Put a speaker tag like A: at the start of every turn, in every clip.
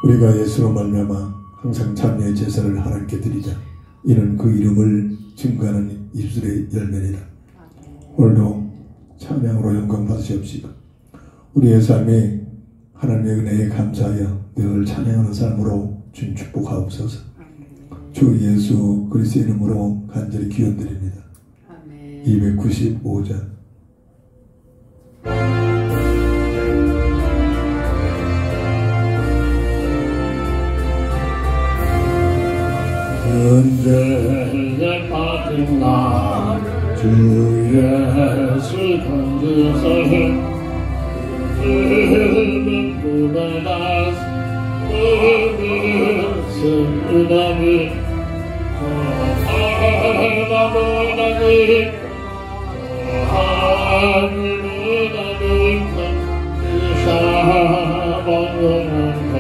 A: 우리가 예수로 말미암아 항상 참여의 제사를 하나님께 드리자. 이는 그 이름을 증거하는 입술의 열매니라. 오늘도 찬양으로 영광 받으시옵시고 우리의 삶이 하나님의 은혜에 감사하여 늘 찬양하는 삶으로 주님 축복하옵소서. 주 예수 그리스도의 이름으로 간절히 기원드립니다. 295장
B: 은혜에 빠진 나 주 예수 건지세 주는 꿈에 나 은혜니 하나보다니 하나보다니 이사방용한테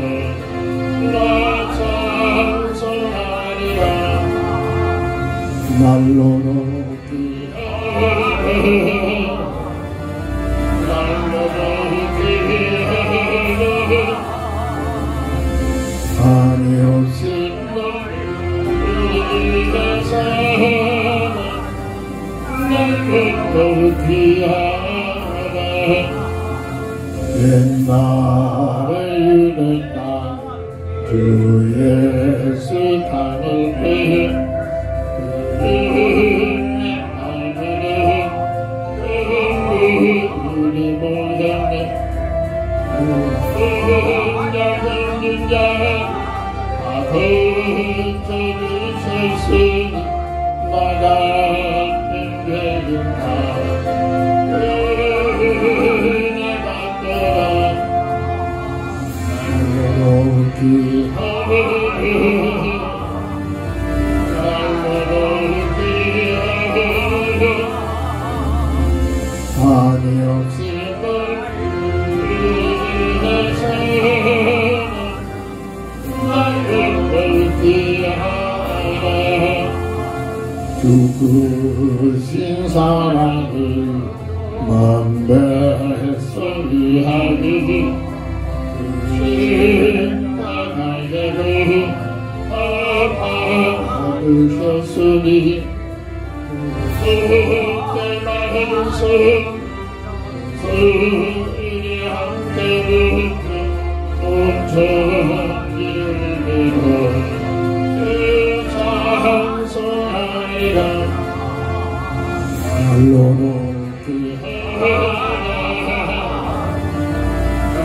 B: 나 찬송하리라. 날로 높이하리 날로 높이하리 아니 오신 너희가 사랑 날로 높이하리 나를 이룬다 주 예수 담을게 우리 모양에 자 아버지를 세신 나가 힘들다 은혜가 떠나 날로 귀하게 날로 귀하게 아니 없음을 위해서 죽으신 사랑을 만배서 위하니 나가게로 아파하셨으니 그때만서 서인이 함께를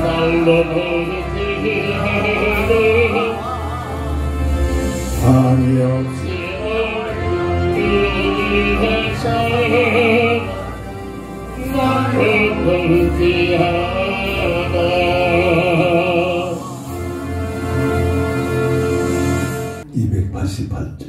B: 날로는 아니 없이는 위해서 나를 귀하다
A: 288절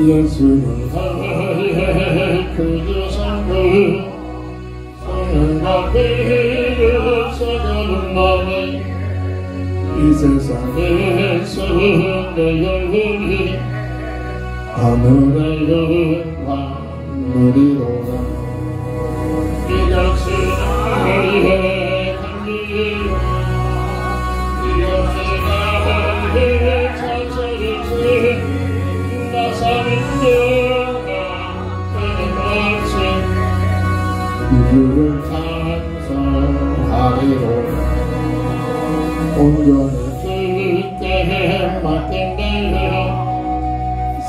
B: 예수를 하에 그 여성을 성령과 피를 써가는 마음에 이 세상에서 내 영혼이 하늘의 영광 누리로라 이것은 나의 감리 이것은 나의 찬송을 나 사는 동안 끊임없이 주를 찬송하리로라 온전히 주께 맡긴대요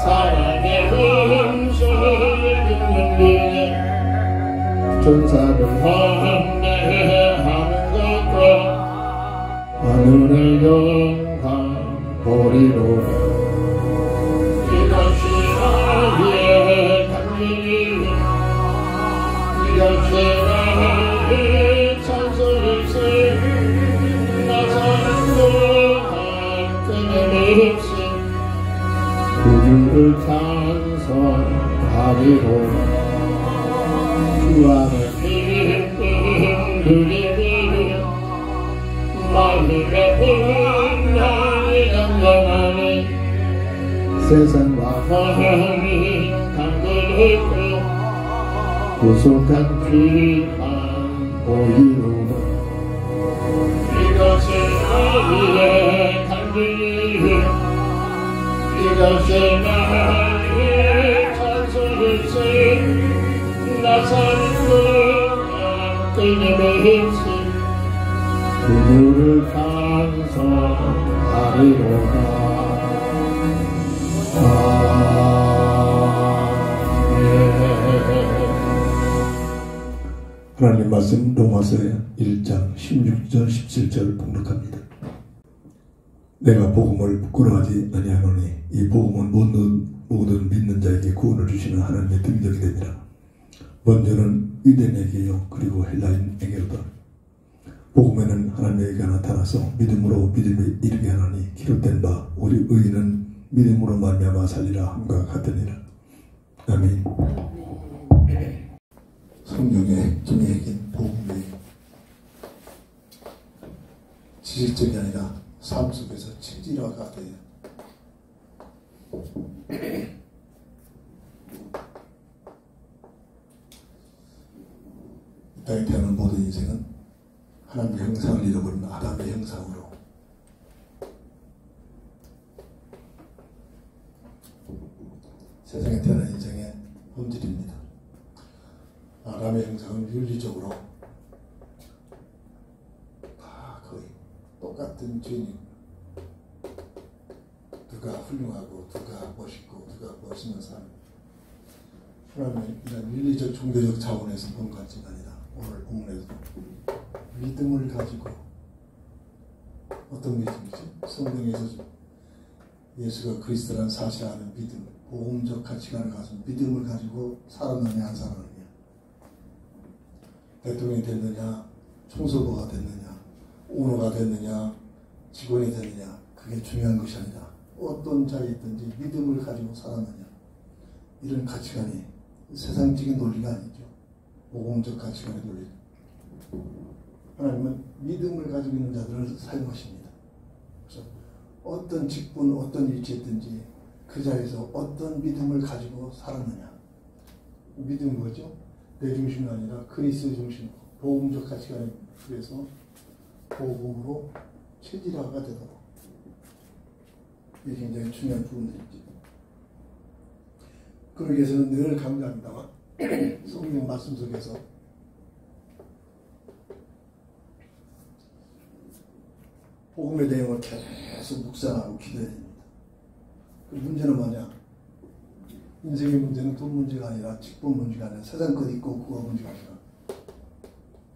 B: 사랑의 음성을 듣는 중에 천사를 환대하는 것과 하늘의 영광 보리로라 이것이 나의 감리요 이것이 나의 찬송일세 나 사는 동안 끊임없이 구주를 찬송하리로라 주 안에 기쁨 누리리라 마음의 분량이 감당하니 세상과 하나님 강건했고 구속한 귀한 보이로라 이것이 나의 간증이요 이것이 나의 찬송일세 나 사는 동안 끊임없이 구주를 찬송하리로라
A: 하나님 말씀 로마서 1장 16절 17절 봉독합니다. 내가 복음을 부끄러워하지 아니하노니 이 복음은 모든 믿는 자에게 구원을 주시는 하나님의 능력이 됩니다. 먼저는 유대인에게요 그리고 헬라인에게로다. 복음에는 하나님에게 나타나서 믿음으로 믿음에 이르게 하나니 기록된 바 우리 의인은 믿음으로 말미암아 살리라 함과 같으니라. 아멘. 성경의 핵심이 얘긴 복음이 지식적이 아니라 삶 속에서 체질화가 돼요. 이 땅에 태어난 모든 인생은 하나님의 형상을 잃어버린 아담의 형상으로 세상에 태어난 인생의 본질입니다. 아담의 형상은 윤리적으로 다 거의 똑같은 죄인입니다. 누가 훌륭하고 누가 멋있고 누가 멋있는 사람, 하나님은 이런 윤리적 종교적 차원에서 본 것이 아니라 오늘 본문에서 믿음을 가지고, 어떤 믿음이지? 성경에서 예수가 그리스도라는 사실을 아는 믿음, 복음적 가치관을 가진 믿음을 가지고 살았느냐 안 살았느냐, 대통령이 됐느냐, 총서부가 됐느냐, 오너가 됐느냐, 직원이 됐느냐, 그게 중요한 것이 아니라 어떤 자리에 있든지 믿음을 가지고 살았느냐, 이런 가치관이 세상적인 논리가 아니죠. 복음적 가치관의 논리. 하나님은 믿음을 가지고 있는 자들을 사용하십니다. 그래서 어떤 직분, 어떤 위치에 있든지 그 자리에서 어떤 믿음을 가지고 살았느냐. 믿음이 뭐죠? 내 중심이 아니라 그리스도 중심, 복음적 가치관에 의해서 복음으로 체질화가 되도록. 이게 굉장히 중요한 부분들이죠. 그러기 위해서는 늘 강조합니다만 성경 말씀 속에서 복음의 내용을 계속 묵상하고 기도해야 됩니다. 그 문제는 뭐냐? 인생의 문제는 돈 문제가 아니라 직분 문제가 아니라 세상 것 있고 그거 문제가 아니라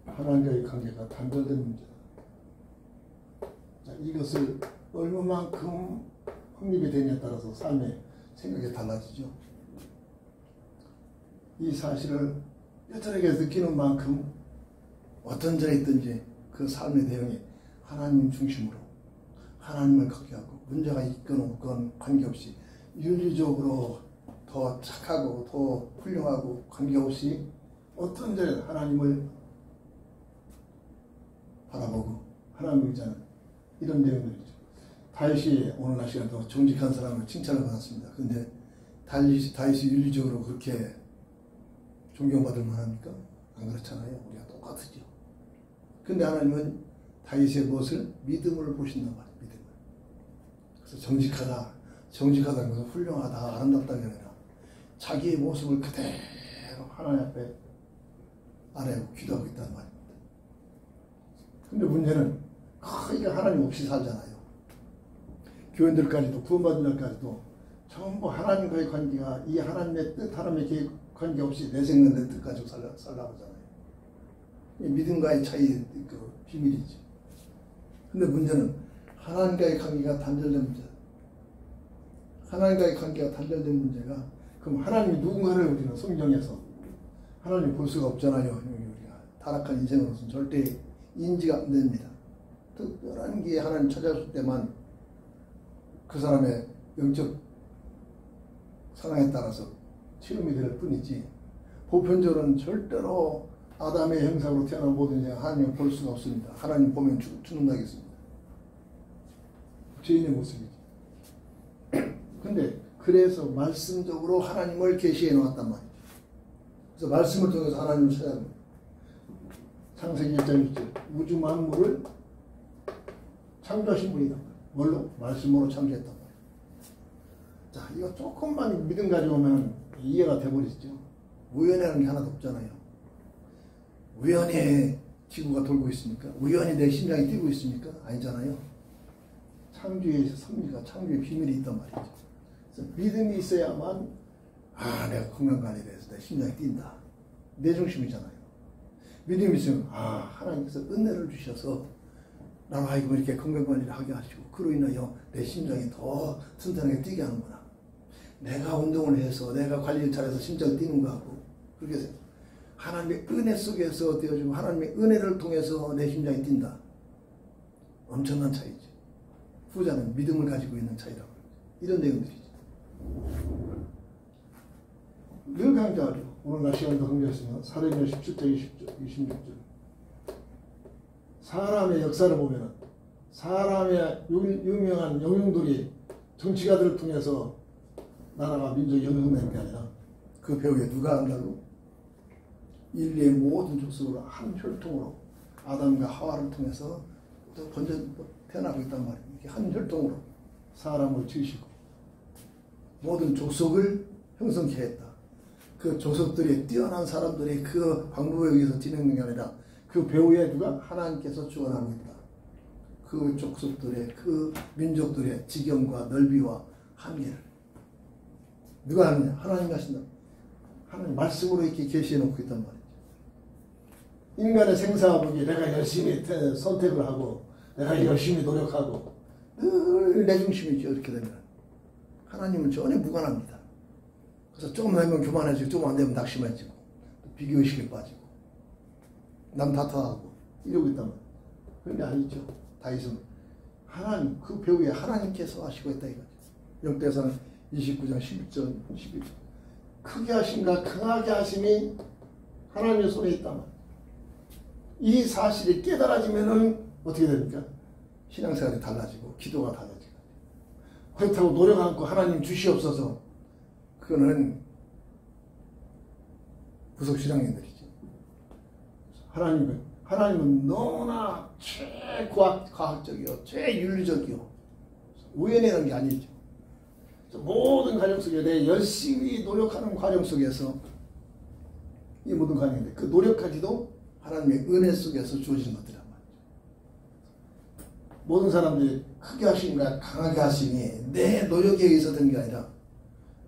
A: 하나님과의 관계가 단절된 문제다. 자, 이것을 얼마만큼 확립이 되냐에 따라서 삶의 생각이 달라지죠. 이 사실을 뼈저리게 느끼는 만큼 어떤 자리에 있든지 그 삶의 내용이 하나님 중심으로 하나님을 걱정하고 문제가 있건 없건 관계없이 윤리적으로 더 착하고 더 훌륭하고 관계없이 어떤 자리에 하나님을 바라보고 하나님을 의지하는 이런 내용들이죠. 다윗이 오늘 날 시간도 정직한 사람을 칭찬을 받았습니다. 그런데 다윗이 윤리적으로 그렇게 존경받을 만합니까? 안 그렇잖아요. 우리가 똑같으죠. 근데 하나님은 다윗의 무엇을? 믿음을 보신단 말이에요. 믿음을. 그래서 정직하다는 것은 훌륭하다, 아름답다가 아니라 자기의 모습을 그대로 하나님 앞에 아뢰고 기도하고 있다는 말입니다. 근데 문제는 거의 하나님 없이 살잖아요. 교인들까지도 구원받은 날까지도 전부 하나님과의 관계가 이 하나님의 뜻, 하나님의 계획 관계없이 내 생각 내 뜻 가지고 살라고 하잖아요. 믿음과의 차이의 그 비밀이지. 근데 문제는 하나님과의 관계가 단절된 문제다. 하나님과의 관계가 단절된 문제가, 그럼 하나님이 누군가를 우리는 성경에서 하나님 볼 수가 없잖아요. 우리가 타락한 인생으로서는 절대 인지가 안 됩니다. 특별한 기회에 하나님 찾아올 때만 그 사람의 영적 상황에 따라서 체험이 될 뿐이지, 보편적으로는 절대로 아담의 형상으로 태어난 모든 인생 하나님을 볼 수가 없습니다. 하나님 보면 죽는다겠습니다. 죄인의 모습이지. 근데 그래서 말씀적으로 하나님을 계시해 놓았단 말이죠. 그래서 말씀을 통해서 하나님을 찾아갑니다. 창세기 1장 1절 우주 만물을 창조하신 분이다. 뭘로? 말씀으로 창조했단 말이에요. 자, 이거 조금만 믿음 가지고 오면 이해가 돼버리죠. 우연이라는 게 하나도 없잖아요. 우연히 지구가 돌고 있습니까? 우연히 내 심장이 뛰고 있습니까? 아니잖아요. 창조의 섭리가, 창조의 비밀이 있단 말이죠. 그래서 믿음이 있어야만, 내가 건강관리를 해서 내 심장이 뛴다. 내 중심이잖아요. 믿음이 있으면, 하나님께서 은혜를 주셔서 나로 하여금 이렇게 건강관리를 하게 하시고 그로 인하여 내 심장이 더 튼튼하게 뛰게 하는구나. 내가 운동을 해서 내가 관리를 잘해서 심장이 뛰는 거하고, 그렇게 해서 하나님의 은혜 속에서 되어지고 하나님의 은혜를 통해서 내 심장이 뛴다. 엄청난 차이지. 후자는 믿음을 가지고 있는 차이라고. 이런 내용들이지. 늘 강조하죠. 오늘 날 시간도 강조했으면 사도행전 17장 26절. 사람의 역사를 보면은 사람의 유명한 영웅들이 정치가들을 통해서 나라가 민족이 영웅된 게 아니라 그 배후에 누가 한다고? 인류의 모든 족속으로 한 혈통으로 아담과 하와를 통해서 또 번져 태어나고 있단 말이에요. 이렇게 한 혈통으로 사람을 지으시고 모든 족속을
C: 형성케 했다. 그 조석들이 뛰어난 사람들이 그 방법에 의해서 진행된 게 아니라 그 배후에 누가 하나님께서 주관하고 있다. 그 족속들의 그 민족들의 지경과 넓이와 한계를 누가 하느냐? 하나님이 하신다. 하나님 말씀으로 이렇게 계시해 놓고 있단 말이죠. 인간의 생사하복이 내가 열심히 선택을 하고 내가 열심히 노력하고 늘 내 중심이죠. 이렇게 되면 하나님은 전혀 무관합니다. 그래서 조금 되면 교만해지고 조금 안 되면 낙심해지고 비교의식에 빠지고 남 탓하고 이러고 있단 말이에요. 그런데 아니죠. 다윗은 하나님 그 배후에 하나님께서 하시고 있다 이거죠. 역대사는 29장 11절 12절 크게 하심과 강하게 하심이 하나님의 손에 있단 말이에요. 이 사실이 깨달아지면은 어떻게 됩니까? 신앙생활이 달라지고 기도가 달라지고 그렇다고 노력 않고 하나님 주시옵소서 그거는 구속신앙인들이지. 하나님은 너무나 최과학적이요 최윤리적이요 우연이라는 게 아니죠. 모든 과정 속에 내 열심히 노력하는 과정 속에서 이 모든 과정인데 그 노력까지도 하나님의 은혜 속에서 주어지는 것들이란 말이죠. 모든 사람들이 크게 하심과 강하게 하심이 내 노력에 의해서 된 게 아니라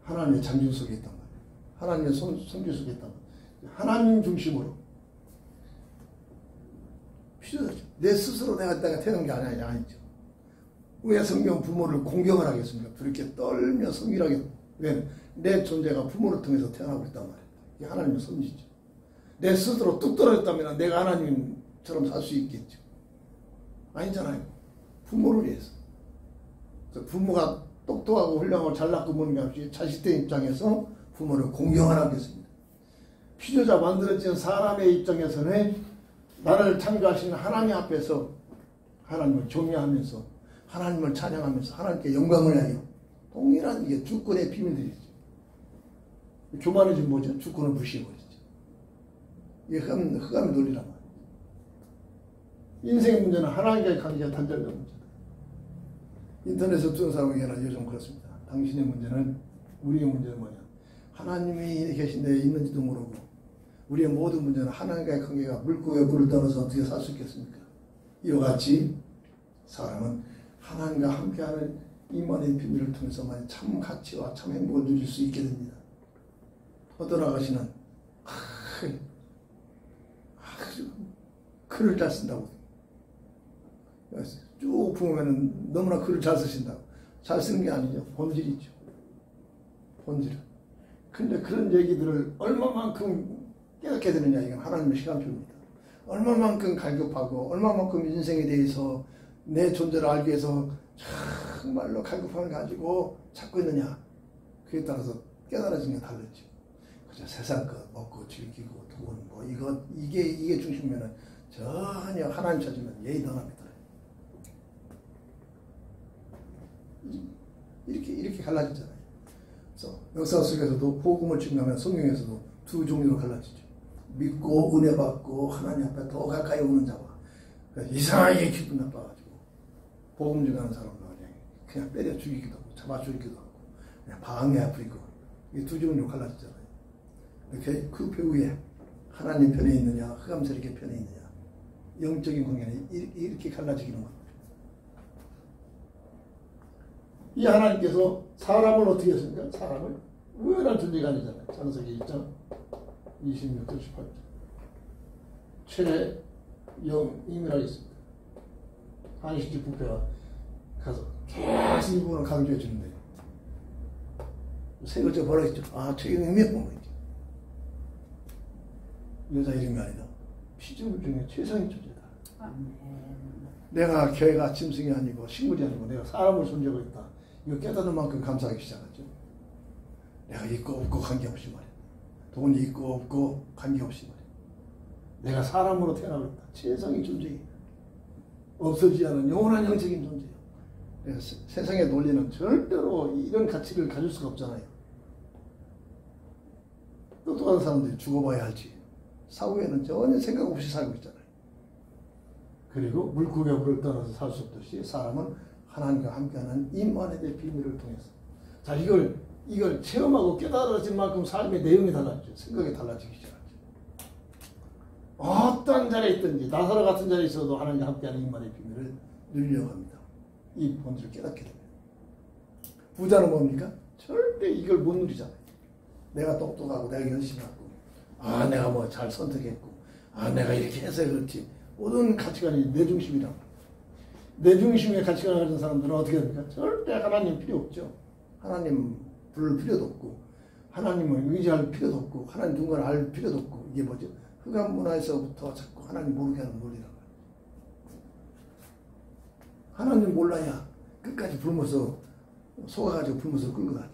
C: 하나님의 장중 속에 있단 말이에요. 하나님의 손길 속에 있단 말이에요. 하나님 중심으로 필요하죠. 내 스스로 내가 태어난 게 아니죠. 왜 성경 부모를 공경을 하겠습니까? 그렇게 떨며 성질하게 왜? 내 존재가 부모를 통해서 태어나고 있단 말이에요. 이게 하나님의 섭리죠. 내 스스로 뚝 떨어졌다면 내가 하나님처럼 살 수 있겠죠. 아니잖아요. 부모를 위해서. 부모가 똑똑하고 훌륭하고 잘났고 보는 게 없이 자식들 입장에서 부모를 공경을 하겠습니다. 필요자 만들어진 사람의 입장에서는 나를 창조하신 하나님 앞에서 하나님을 경외하면서 하나님을 찬양하면서 하나님께 영광을 하여 동일한 이게 주권의 비밀들이죠. 교만해지면 뭐죠? 주권을 무시해버리죠. 이게 흑암의 논리란 말이에요. 인생의 문제는 하나님과의 관계가 단절된 문제다. 인터넷에서 듣는 사람에게는 요즘 그렇습니다. 당신의 문제는 우리의 문제는 뭐냐? 하나님이 계신 데 있는지도 모르고 우리의 모든 문제는 하나님과의 관계가 물고기에 물을 떠나서 어떻게 살 수 있겠습니까? 이와 같이 사람은 하나님과 함께하는 임만의 비밀을 통해서만 참 가치와 참 행복을 누릴 수 있게 됩니다. 어떤 아가씨는 글을 잘 쓴다고 쭉 보면은 너무나 글을 잘 쓰신다고. 잘 쓰는 게 아니죠. 본질이죠. 본질은. 근데 그런 얘기들을 얼마만큼 깨닫게 되느냐 이건 하나님의 시간표입니다. 얼마만큼 갈급하고 얼마만큼 인생에 대해서 내 존재를 알기 위해서 정말로 갈급함을 가지고 찾고 있느냐 그에 따라서 깨달아지는 게 다르죠. 그죠? 세상 것 먹고 즐기고 돈 뭐 이게 중심이면은 전혀 하나님 찾으면 예의 떠납니다. 이렇게 갈라지잖아요. 그래서 역사 속에서도 복음을 증거하면 성경에서도 두 종류로 갈라지죠. 믿고 은혜 받고 하나님 앞에 더 가까이 오는 자와 이상하게 기분 나빠가지고 복음 증거하는 사람도 그냥 때려 죽이기도 하고 잡아 죽이기도 하고 그냥 방해 부리고 이 두 종류로 갈라지잖아요. 그 배후에 하나님 편에 있느냐 흑암세력의 편에 있느냐 영적인 관계는 이렇게 갈라지기는 겁니다. 이 하나님께서 사람을 어떻게 했습니까? 사람을 우연한 존재가 아니잖아요. 창세기 1장 26절 18절 최영임이라고 있습니다. 한식집 부패가 가서 계속 이 부분을 강조해 주는데 세 글자 벌어있죠. 최영임이었던 거죠. 여자 이름이 아니다. 피조물 중에 최상의 존재다. 내가 개가 짐승이 아니고 식물이 아니고 내가 사람을 존재하고 있다. 이거 깨닫는 만큼 감사하기 시작하죠. 내가 있고 없고 관계없이 말이야. 돈이 있고 없고 관계없이 말이야. 내가 사람으로 태어나고 있다. 최상의 존재이다. 없어지지 않은 영원한 영적인 존재예요. 그래서 세상의 논리는 절대로 이런 가치를 가질 수가 없잖아요. 똑똑한 사람들이 죽어봐야 할지 사후에는 전혀 생각 없이 살고 있잖아요. 그리고 물고기가 물을 떠나서 살 수 없듯이 사람은 하나님과 함께하는 임만의 비밀을 통해서 자 이걸 이걸 체험하고 깨달아진 만큼 삶의 내용이 달라지죠. 생각이 달라지기 시작하죠. 어떤 자리에 있든지 나사로 같은 자리에 있어도 하나님과 함께하는 인만의 비밀을 누리려고 합니다. 이 본질을 깨닫게 됩니다. 부자는 뭡니까? 절대 이걸 못 누리잖아요. 내가 똑똑하고 내가 열심히 하고 내가 뭐 잘 선택했고 내가 이렇게 해서 그렇지. 모든 가치관이 내 중심이라고. 내 중심의 가치관을 가진 사람들은 어떻게 됩니까? 절대 하나님 필요 없죠. 하나님 부를 필요도 없고 하나님을 의지할 필요도 없고 하나님 누군가를 알 필요도 없고 이게 뭐죠? 흑암 문화에서부터 자꾸 하나님 모르게 하는 논리라고. 하나님 몰라야 끝까지 불면서 속아가지고 불면서 끌고 가죠.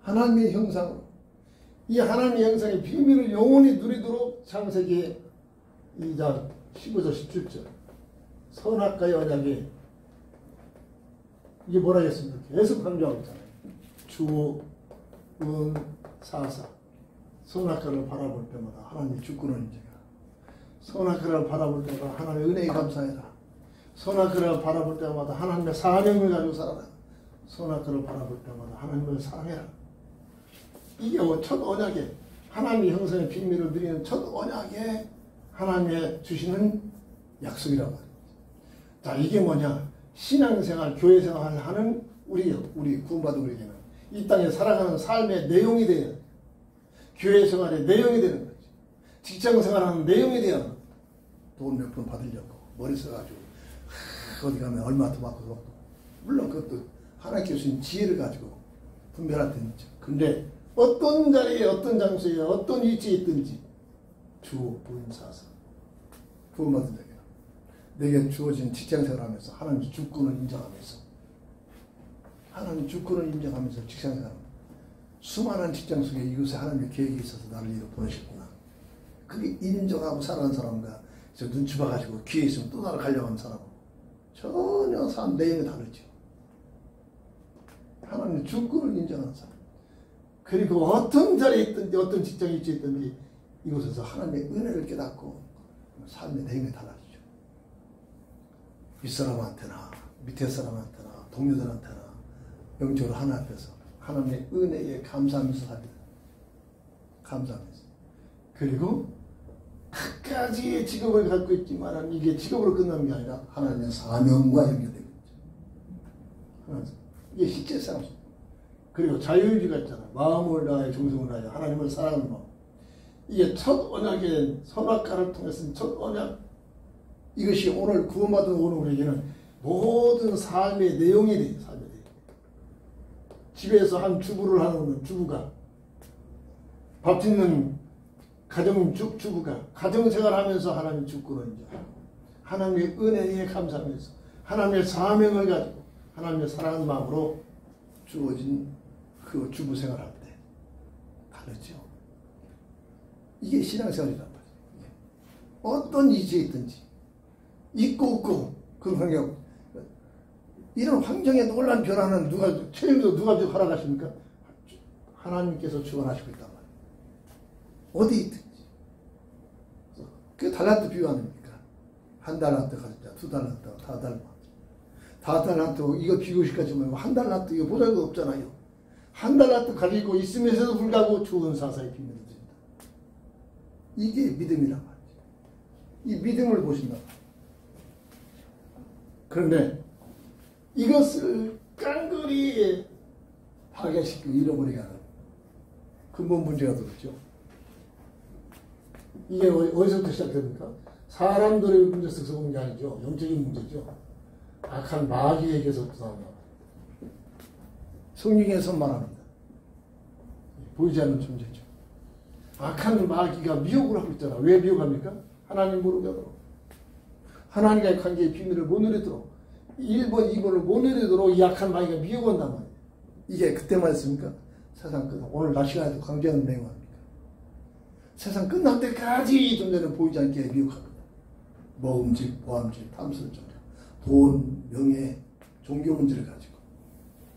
C: 하나님의 형상으로 이 하나님의 형상의 비밀을 영원히 누리도록 창세기 2장 15절 17절 선악과의 언약이 이게 뭐라 했습니까? 계속 강조하고 있잖아요. 주, 은, 사사 선악과를 바라볼 때마다 하나님의 주권을 인정해라. 선악과를 바라볼 때마다 하나님의 은혜에 감사해라. 선악과를 바라볼 때마다 하나님의 사명을 가지고 살아라. 선악과를 바라볼 때마다 하나님을 사랑해라. 이게 첫 언약에 하나님의 형상의 비밀을 누리는 첫 언약에 하나님의 주시는 약속이라고 합니다. 자, 이게 뭐냐? 신앙생활, 교회생활을 하는 우리 구원받은 우리에게는 이 땅에 살아가는 삶의 내용이 되는 교회생활의 내용이 되는 거죠. 직장생활하는 내용이 되는 돈 몇 푼 받으려고 머리 써가지고 어디 가면 얼마 더 받고 물론 그것도 하나님께 주신 지혜를 가지고 분별할 때는 있죠. 근데 어떤 자리에 어떤 장소에 어떤 위치에 있든지 주, 은, 사사 구원받은 자에게 내게 주어진 직장생활하면서 하나님 주권을 인정하면서 하나님 주권을 인정하면서 직장생활합니다. 수많은 직장 속에 이곳에 하나님의 계획이 있어서 나를 이렇게 보내셨구나. 그게 인정하고 살아가는 사람과 저 눈치 봐가지고 기회 있으면 또 나를 가려고 하는 사람하고 전혀 삶 내용이 다르죠. 하나님의 주권을 인정하는 사람. 그리고 어떤 자리에 있든지 어떤 직장에 있든지 이곳에서 하나님의 은혜를 깨닫고 삶의 내용이 달라지죠. 윗사람한테나 밑에 사람한테나 동료들한테나 영적으로 하나 앞에서 하나님의 은혜에 감사하면서 삽니다. 감사하면서. 그리고 각가지의 직업을 갖고 있지만 이게 직업으로 끝나는 게 아니라 하나님의 사명과 연결되고 있죠. 이게 실제 삶. 그리고 자유의지가 있잖아요. 마음을 다하여 정성을 다하여 하나님을 사랑하는 마음. 이게 첫 언약의 선악과를 통해서 첫 언약. 이것이 오늘 구원받은 오늘 우리에게는 모든 삶의 내용이 돼요. 삶의 내용. 집에서 한 주부를 하는 주부가 밥 짓는 가정 주부가 가정생활하면서 하나님 주권을 인정하고 하나님의 은혜에 감사하면서 하나님의 사명을 가지고 하나님의 사랑하는 마음으로 주어진 그 주부 생활할 때 다르죠. 이게 신앙생활이란 말이에요. 어떤 위치에 있든지 있고 없고 그 환경 이런 환경에 놀란 변화는 책임도 누가 허락하십니까? 하나님께서 주관하시고 있단 말이에요. 어디 있든지. 그 달란트 비유 아닙니까? 한 달란트 가질 자, 두 달란트, 다 달란트 이거 비교시까지 말고 한 달란트 이거 보잘것 없잖아요. 한 달란트 가지고 있으면서도 불구하고 주은 사사의 비밀을 드립니다. 이게 믿음이란 말이죠. 이 믿음을 보신다. 그런데 이것을 깡그리 파괴시키고 잃어버리게 하는 근본 문제가 들었죠. 이게 어디서부터 시작됩니까? 사람들의 문제에서 온 게 아니죠. 영적인 문제죠. 악한 마귀에게서부터 나옵니다. 성경에서 말합니다. 보이지 않는 존재죠. 악한 마귀가 미혹을 하고 있잖아. 왜 미혹합니까? 하나님 모르게 하도록. 하나님과의 관계의 비밀을 못 누리도록 1번, 2번을 못 누리도록 이 악한 마귀가 미혹한단 말이에요. 이게 그때만 했습니까? 세상 끝. 오늘 날 시간에도 강조하는 내용 아닙니까? 세상 끝날 때까지 이 존재는 보이지 않게 미혹합니다. 모음질, 보암질, 탐술적, 돈, 명예, 종교 문제를 가지고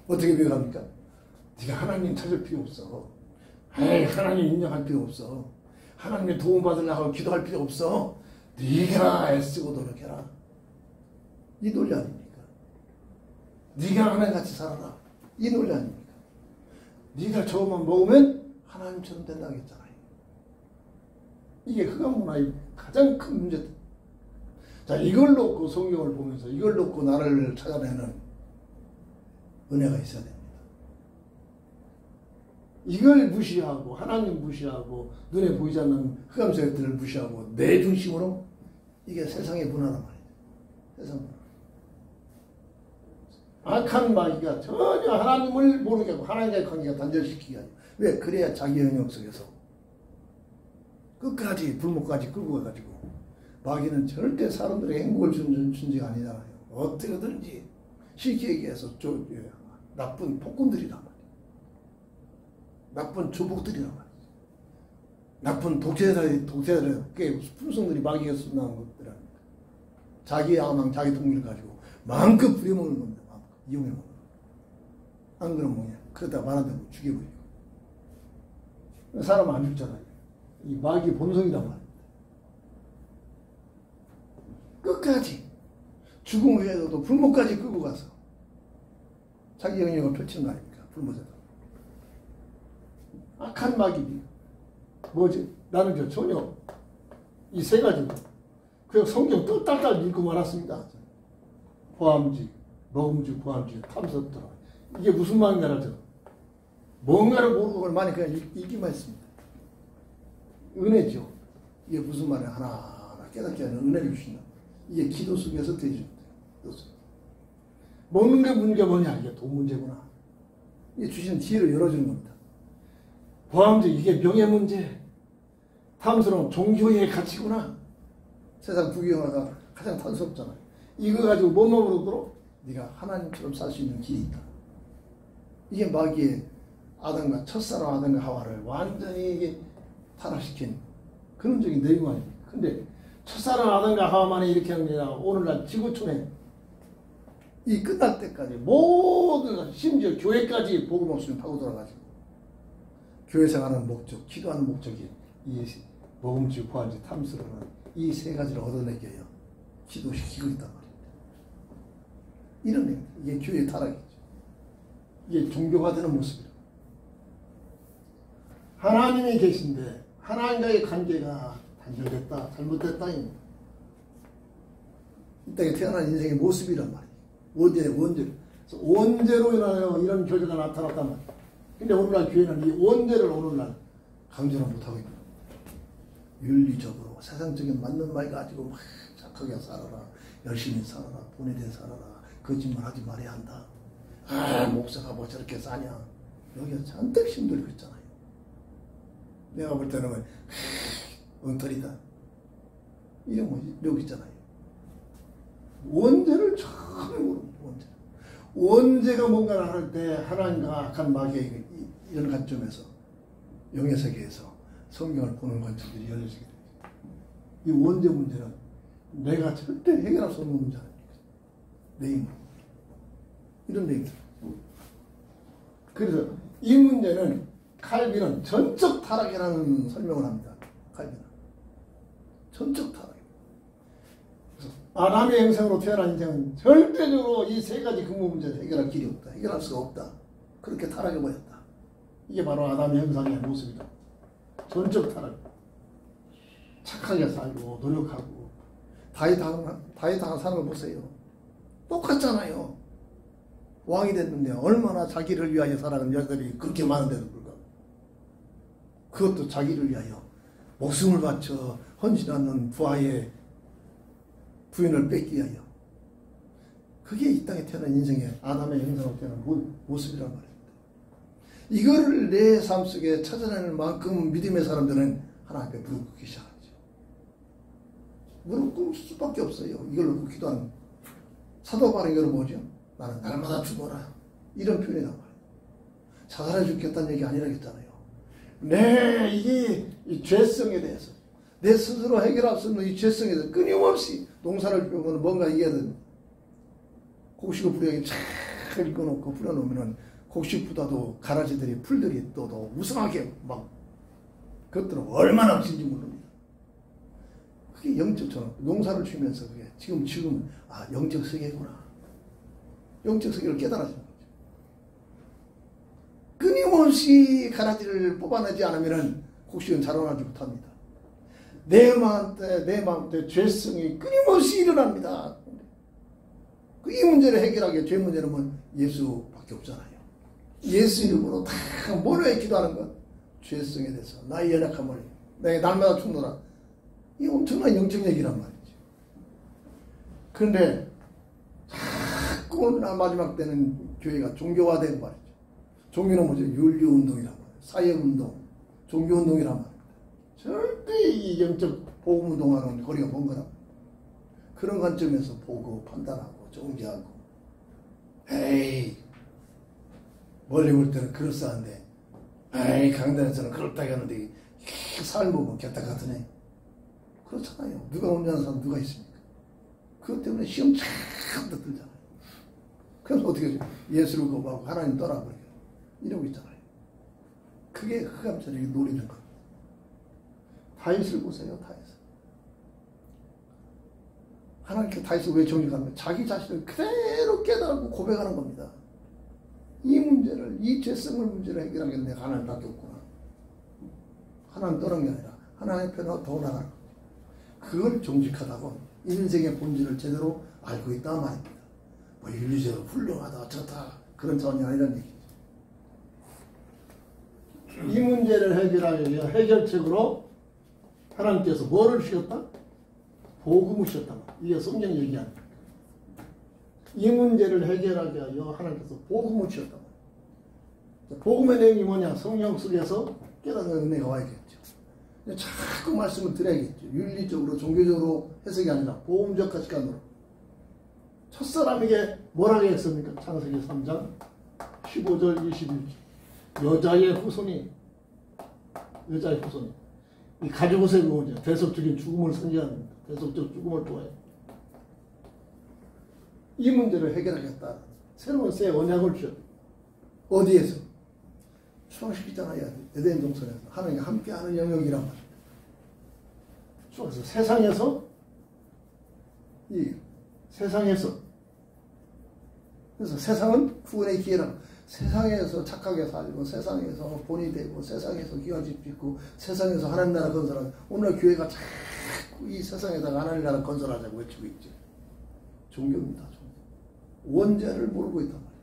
C: 어떻게 미혹합니까? 네가 하나님 찾을 필요 없어. 하나님 인정할 필요 없어. 하나님의 도움 받으려고 기도할 필요 없어. 네가 애쓰고 노력해라. 이 논리 아닙니까? 네가 하나님같이 살아라. 이 논리 아닙니까? 네가 저것만 먹으면 하나님처럼 된다고 했잖아요. 이게 흑암 문화의 가장 큰 문제다. 자, 이걸 놓고 성경을 보면서 이걸 놓고 나를 찾아내는 은혜가 있어야 됩니다. 이걸 무시하고 하나님 무시하고 눈에 보이지 않는 흑암 세력들을 무시하고 내 중심으로 이게 세상의 문화란 말이에요. 세상 문화. 악한 마귀가 전혀 하나님을 모르게 하고 하나님과의 관계가 단절시키게 하죠. 왜? 그래야 자기 영역 속에서 끝까지 불목까지 끌고 가가지고 마귀는 절대 사람들의 행복을 주는 존재가 아니잖아요. 어떻게든지 쉽게 얘기해서 나쁜 폭군들이란 말이에요. 나쁜 조폭들이란 말이에요. 나쁜 독재자들, 꽤 품성들이 마귀가 순나는 것들입니다. 자기의 야망, 자기 동기를 가지고 마음껏 부려먹는 겁니다. 마음껏 이용해먹는 겁니다. 안 그러면 뭐냐? 그러다 말한다고 죽여버리고. 사람은 안 죽잖아요. 이 마귀 본성이란 말입니다. 끝까지 죽음 후에도 불못까지 끌고 가서 자기 영역을 펼치는 거 아닙니까? 불못에다. 악한 마귀. 뭐지? 나는 전혀 이 세 가지로 그냥 성경 또 딸딸 읽고 말았습니다. 포함지, 먹음주, 포함지, 탐스럽더라. 이게 무슨 말인가 하죠? 뭔가를 모르고 그걸 많이 그냥 읽기만 했습니다. 은혜죠. 이게 무슨 말이야? 하나하나 깨닫게 하는 은혜를 주신다. 이게 기도 속에서 되어줍니다. 먹는 게 문제가 뭐냐? 이게 돈 문제구나. 이게 주시는 지혜를 열어주는 겁니다. 보암제 이게 명예 문제, 탐스러운 종교의 가치구나. 세상 부귀영화가 가장 탐스럽잖아요. 이거 가지고 뭐 먹으도록 네가 하나님처럼 살 수 있는 길이 있다. 이게 마귀의 아담과 첫사랑 아담과 하와를 완전히 타락시킨 근원적인 내용 아닙니까? 근데 첫사랑 아담과 하와만이 이렇게 하는 게 아니라 오늘날 지구촌에 이 끝날 때까지 모든 심지어 교회까지 복음 없으면 파고 들어가지고 교회 생활하는 목적, 기도하는 목적이 이 먹음주, 부한지, 탐스러운 이 세 가지를 얻어내게 해요. 기도시키고 있단 말입니다. 이런 의미, 이게 교회의 타락이죠. 이게 종교화되는 모습이에요. 하나님이 계신데 하나님과의 관계가 단절됐다, 잘못됐다. 이 땅에 태어난 인생의 모습이란 말이에요. 원죄로 인하여 이런 교제가 나타났단 말이에요. 근데 오늘날 교회는 이 원죄를 오늘날 강조를 못하고 있는 거예요. 윤리적으로 세상적인 맞는 말 가지고 막 착하게 살아라, 열심히 살아라, 본의대로 살아라, 거짓말 하지 말아야 한다. 아, 목사가 뭐 저렇게 사냐. 여기가 잔뜩 힘들고 있잖아요. 내가 볼 때는 엉터리다. 이런 거 여기 있잖아요. 원죄를 처음에 모릅니다. 원죄가 뭔가를 할 때 하나님과 악한 마귀의 이런 관점에서 영의 세계에서 성경을 보는 관점들이 열려지게 됩니다. 이 원죄 문제는 내가 절대 해결할 수 없는 문제 아닙니까? 내 힘으로. 이런 얘기입니다. 그래서 이 문제는 칼빈은 전적 타락이라는 설명을 합니다. 칼빈은. 전적 타락. 그래서 아담의 형상으로 태어난 인생은 절대적으로 이 세 가지 근본 문제를 해결할 길이 없다. 해결할 수가 없다. 그렇게 타락해버렸다. 이게 바로 아담의 형상의 모습이다. 전적 타락. 착하게 살고 노력하고 다윗 당한 사람을 보세요. 똑같잖아요. 왕이 됐는데 얼마나 자기를 위하여 살아가는 여자들이 그렇게 많은데도 불구하고 그것도 자기를 위하여 목숨을 바쳐 헌신하는 부하의 부인을 뺏기 위하여. 그게 이 땅에 태어난 인생의 아담의 형상으로 태어난 모습이란 말입니다. 이거를 내 삶 속에 찾아내는 만큼 믿음의 사람들은 하나님께 무릎 꿇기 시작하죠. 무릎 꿇을 수밖에 없어요. 이걸 놓고 기도하는 사도 바울이 이걸 뭐죠? 나는 날마다 죽어라. 이런 표현이란 말이에요. 자살해 죽겠다는 얘기 아니라겠잖아요. 이게 이 죄성에 대해서 내 스스로 해결할 수 없는 이 죄성에 대해서 끊임없이 농사를 펴면 뭔가 이겨야 됩니다. 곡식을 부리하게 잘 읽어놓고 뿌려놓으면 곡식보다도 가라지들이 풀들이 또 더 우승하게 막 그것들은 얼마나 없인지 모릅니다. 그게 영적처럼 농사를 치면서 그게 지금 영적 세계구나. 영적 세계를 깨달아지는 거죠. 끊임없이 가라지를 뽑아내지 않으면 곡식은 자라나지 못합니다. 내 마음때 죄성이 끊임없이 일어납니다. 이 문제를 해결하기 위해 죄 문제는 뭐 예수밖에 없잖아요. 예수 이름으로 다 뭐를 기도하는 것? 죄성에 대해서 나의 연약함을 내가 날마다 죽노라. 이 엄청난 영적 얘기란 말이죠. 그런데 자꾸 마지막 때는 교회가 종교화된 말이죠. 종교는 뭐죠? 윤리운동이란 말이에요. 사회운동, 종교운동이란 말입니다. 절대 이 영적 복음운동하는 거리가 먼 거다. 그런 관점에서 보고 판단하고 정죄하고, 에이 멀리 볼 때는 그럴싸한데, 에이 강단에서는 그렇다고 하는데 삶 보면 겠다 같으네. 그렇잖아요. 누가 혼자하는 사람 누가 있습니까? 그것 때문에 시험 참 들잖아요. 그래서 어떻게 하죠? 예수를 거부하고 하나님 떠나버리고 이러고 있잖아요. 그게 흑암처럼 노리는 겁니다. 다윗을 보세요. 다윗을. 하나님께 다윗을 왜 정직하면 자기 자신을 그대로 깨달고 고백하는 겁니다. 이 문제를, 이 죄성을 문제를 해결하기 위해 내가 하나님밖에 없구나. 하나님 떠난 게 아니라 하나님 편에 더 나가는 겁니다. 그걸 정직하다고 인생의 본질을 제대로 알고 있다 말입니다. 뭐 윤리적으로 훌륭하다 좋다 그런 차원이 아니라는 얘기죠. 이 문제를 해결하기 위해 해결책으로 하나님께서 뭐를 주셨다? 복음을 주셨다. 이게 성경 얘기하는 거예요. 이 문제를 해결하기 위하여 하나님께서 복음을 주셨다. 복음의 내용이 뭐냐? 성령 속에서 깨닫는 은혜가 와야겠죠. 자꾸 말씀을 드려야겠죠. 윤리적으로 종교적으로 해석이 아니라 복음적 가치관으로. 첫사람에게 뭐라고 했습니까? 창세기 3장 15절 21절 여자의 후손이 이 가지고 세운 거죠. 대속적인 죽음을 선지합니다. 대속적 죽음을 좋아해요. 이 문제를 해결하겠다. 새로운 새 언약을 주셨다. 어디에서? 추앙시키잖아요. 에덴 동산에서 하나님과 함께하는 영역이란 말입니다. 그래서 세상에서 그래서 세상은 구원의 기회란 세상에서 착하게 살고 세상에서 본이 되고 세상에서 기와집 짓고 세상에서 하나님 나라 건설하고 오늘 교회가 자꾸 이 세상에다가 하나님 나라 건설하자고 외치고 있죠. 종교입니다. 종교. 원죄를 모르고 있단 말이죠.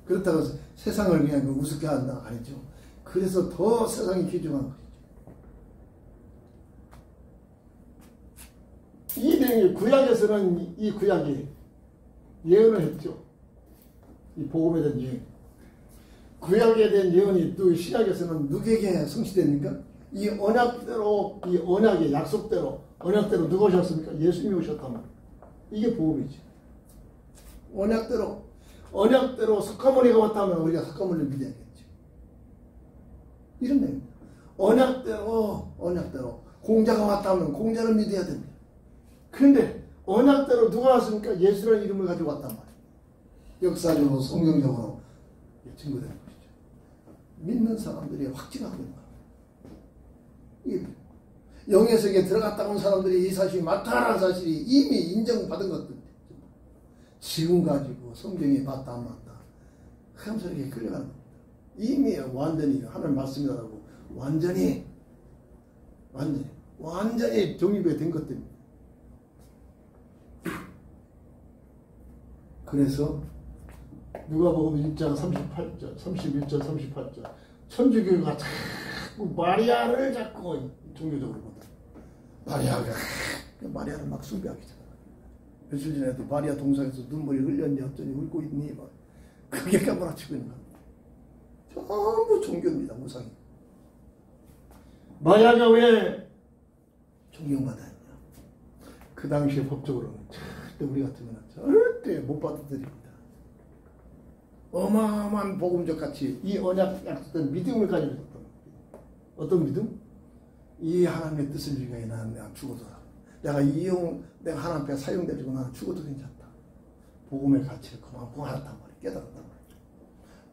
C: 그렇다고 해서 세상을 그냥 우습게 한다 아니죠. 그래서 더 세상이 귀중한 것이죠. 이 내용이 구약에서는 이 구약이 예언을 했죠. 이 복음에 대한 예언. 구약에 대한 예언이 또 신약에서는 누구에게 성취됩니까? 이 언약대로, 이 언약의 약속대로, 언약대로 누가 오셨습니까? 예수님이 오셨단 말이에요. 이게 복음이지. 언약대로 석가모니가 왔다면 우리가 석가모니를 믿어야겠죠. 이런 내용입니다. 언약대로 공자가 왔다면 공자를 믿어야 됩니다. 그런데 언약대로 누가 왔습니까? 예수라는 이름을 가지고 왔단 말이에요. 역사적으로 성경적으로 증거되는 것이죠. 믿는 사람들이 확증하고 있는 거예요. 영의 세계에 들어갔다 온 사람들이 이 사실이 맞다라는 사실이 이미 인정받은 것들 지금 가지고 성경이 맞다 안 맞다 흑암설에게 끌려가는 겁니다. 이미 완전히 하나님 말씀이라고 완전히 정립이 된 것들입니다. 그래서 누가복음 1장 38절, 31절, 38절 천주교가 자꾸 마리아를 자꾸 종교적으로 본다. 마리아를 막 숭배하기잖아. 며칠 전에도 마리아 동상에서 눈물이 흘렸니 어쩌니 울고 있니 막 그게 까무라치고 있는 겁니다. 전부 종교입니다. 무상이. 마리아가 왜 존경받았냐? 그 당시에 법적으로는 절대 우리 같으면 절대 못 받아들입니다. 어마어마한 복음적 가치, 이 언약 약속된 믿음을 가지고 있었던 겁니다. 어떤 믿음? 이 하나님의 뜻을 위하여 나는 내가 죽어도라. 내가 하나님 앞에 사용되지고 나는 죽어도 괜찮다. 복음의 가치를 그만큼 알았단 말이에요. 깨달았단 말이죠.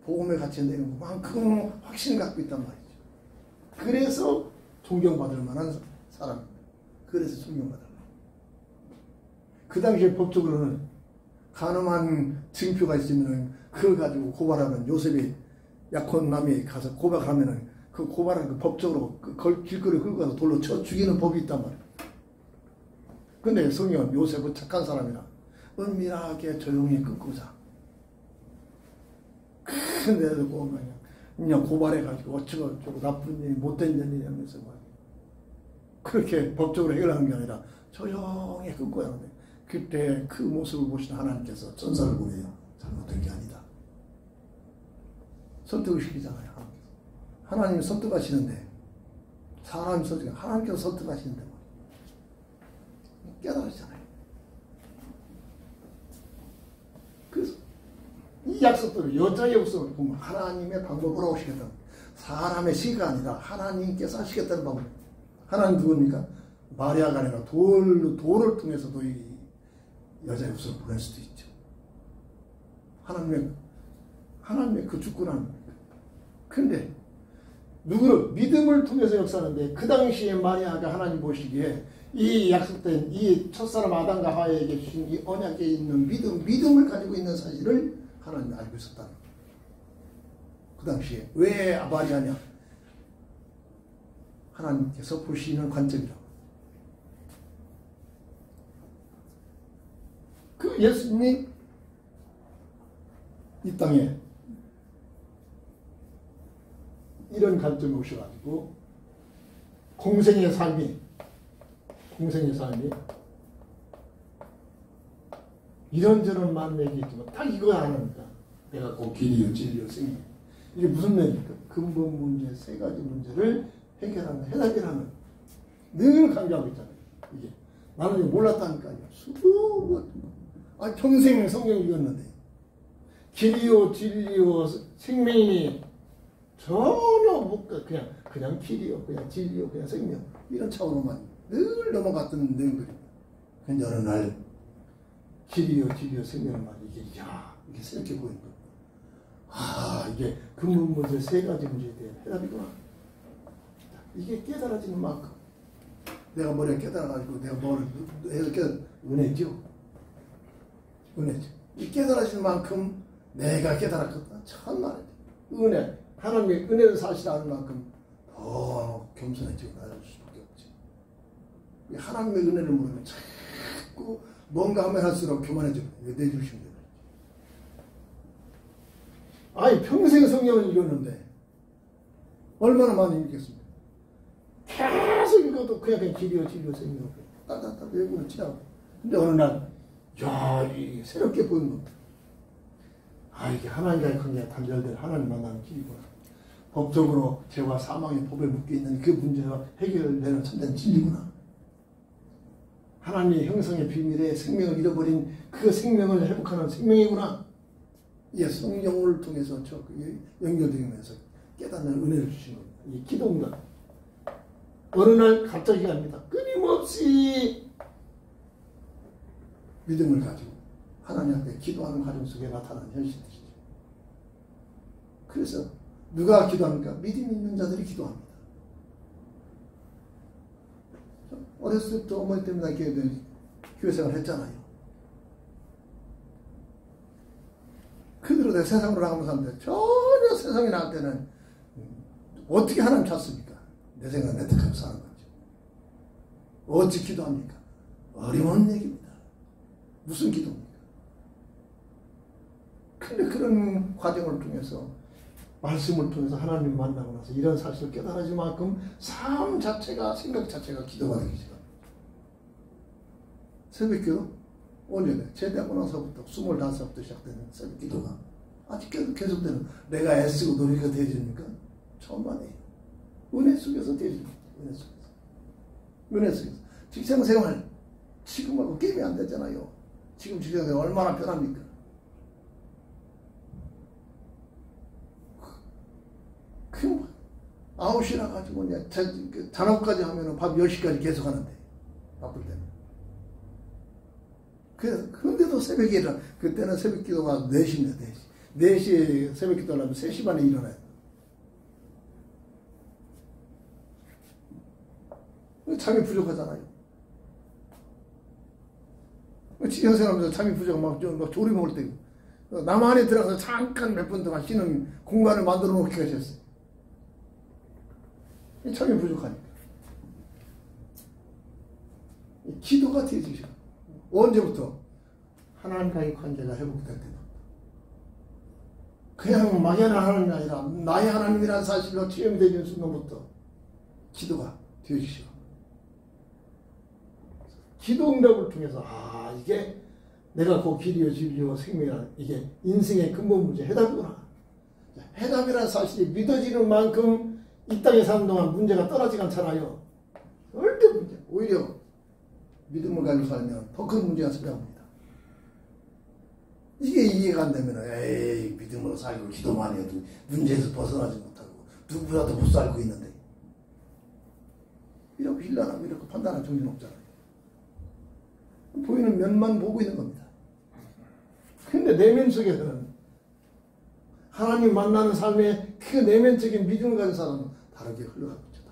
C: 복음의 가치의 내용 그만큼 확신을 갖고 있단 말이죠. 그래서 존경받을 만한 사람입니다. 그래서 존경받을 만한. 그 당시에 법적으로는 가늠한 증표가 있으면은 그걸 가지고 고발하면 요셉이 약혼남이 가서 고백하면은 그 고발은 그 법적으로 길거리 끌고 가서 돌로 쳐 죽이는 법이 있단 말이야. 근데 성경은 요셉은 착한 사람이라 은밀하게 조용히 끊고자. 근데도 그냥 고발해가지고 어쩌고 나쁜 일 못된 일이 하면서 막 그렇게 법적으로 해결하는 게 아니라 조용히 끊고 하는데 그때 그 모습을 보신 하나님께서 천사를 보내요. 잘못된 게 아니다. 설득을 시키잖아요. 하나님이 설득하시는데 사람이 하나님께서 설득하시는데 깨달으시잖아요. 그래서 이 약속들을 여자의 약속을 보면 하나님의 방법으로 오시겠다. 사람의 시가 아니라 하나님께서 하시겠다는 방법. 하나님 누굽니까? 마리아가 아니라 돌을 통해서도 이 여자의 약속을 보낼 수도 있죠. 하나님의 그 주권한. 근데 누구를 믿음을 통해서 역사하는데 그 당시에 마리아가 하나님 보시기에 이 약속된 이 첫사람 아담과 하와에게 주신 이 언약에 있는 믿음을 가지고 있는 사실을 하나님이 알고 있었다는 거예요. 그 당시에 왜 마리아냐? 하나님께서 보시는 관점이라고. 그 예수님이 이 땅에 이런 관점이 오셔가지고 공생의 삶이 이런저런 만나게 있지만 딱 이거 하나니까 내가 꼭 길이요 진리요 생명. 이게 무슨 얘기입니까? 근본 문제 세 가지 문제를 해결하는 해답이라는 늘 강조하고 있잖아요. 이게 나는 이거 몰랐다니까요. 평생 성경 읽었는데 길이요 진리요 생명이 전혀 못 가. 그냥 길이요 그냥 진리요 그냥 생명 이런 차원으로만 늘 넘어갔던 내용들입니다. 근데 어느 날 길이요 진리요 생명만 이게 생각해 보이는 거예요. 이게 근본 문제 세 가지 문제에 대한 해답이구나. 이게 깨달아지는 만큼 내가 머리에 깨달아가지고 내가 뭐를 해서 은혜죠. 이 깨달아지는 만큼 내가 깨달았거든. 참말이지. 은혜. 하나님의 은혜를 사실 아는 만큼 더 겸손해지고 나아질 수밖에 없지. 하나님의 은혜를 모르면 자꾸 뭔가 하면 할수록 교만해지고 내주신 거예요. 평생 성경을 읽었는데 얼마나 많이 읽겠습니까? 계속 읽어도 그냥 길이요 진리요 생명 따따따 외국으로 치라고. 근데 어느 날 이 새롭게 보이는 겁니다. 이게 하나님과의 관계가 단절된 하나님 만나는 길이구나. 법적으로 죄와 사망의 법에 묶여있는 그 문제가 해결되는 참된 진리구나. 하나님의 형성의 비밀에 생명을 잃어버린 그 생명을 회복하는 생명이구나. 이 성령을 통해서 연결되면서 깨닫는 은혜를 주시는 겁니다. 이 기도입니다. 어느 날 갑자기 갑니다. 끊임없이 믿음을 가지고 하나님 앞에 기도하는 과정 속에 나타나는 현실이죠. 그래서 누가 기도합니까? 믿음 있는 자들이 기도합니다. 어렸을 때부터 어머니 때문에 교회 생활을 했잖아요. 그대로 내 세상으로 나가면서 하는데 전혀 세상에 나갈 때는 어떻게 하나님 찾습니까? 내 생각은 내 뜻대로 사는 거죠. 어찌 기도합니까? 어려운 얘기입니다. 무슨 기도입니까? 근데 그런 과정을 통해서 말씀을 통해서 하나님 만나고 나서 이런 사실을 깨달아질 만큼 삶 자체가 생각 자체가 기도가 되기 시작합니다. 새벽기도 언제 돼? 제대하고 나서부터 25살부터 시작되는 새벽기도가 아직까지 계속되는 내가 애쓰고 노력이 되어집니까? 처음만이에요. 은혜 속에서 되어집니다. 은혜 속에서 직장생활 지금하고 게임이 안 되잖아요. 지금 직장생활 얼마나 편합니까? 그 9시나 가지고 이제 잔업까지 하면은 밤 10시까지 계속 하는데 바쁠 때는. 그런데도 새벽에 일어나. 그때는 새벽 기도가 4시입니다. 4시에 새벽 기도를 하면 3시 반에 일어나요. 잠이 부족하잖아요. 지정생활하면서 잠이 부족하면 막 조리 먹을 때 남 안에 들어가서 잠깐 몇 분 동안 쉬는 공간을 만들어 놓기가 됐어요. 잠이 부족하니까. 기도가 되지죠. 언제부터? 하나님과의 관계가 회복될 때부터. 그냥 막연한 하나님이 아니라 나의 하나님이라는 사실로 체험되는 순간부터 기도가 되어지죠. 기도 응답을 통해서 이게 내가 그 길이요 진리요 생명이라 이게 인생의 근본 문제 해답이구나. 해답이라는 사실이 믿어지는 만큼 이 땅에 사는 동안 문제가 떨어지지 않잖아요. 절대 문제. 오히려 믿음을 가지고 살면 더 큰 문제가 생겨납니다. 이게 이해가 안 되면 에이 믿음으로 살고 기도만 해도 문제에서 벗어나지 못하고 누구라도 못 살고 있는데 이렇게 힐난하고 이렇게 판단할 정신 없잖아요. 보이는 면만 보고 있는 겁니다. 근데 내면 속에서는 하나님 만나는 삶의 그 내면적인 믿음을 가진 사람은 다르게 흘러가고 있죠.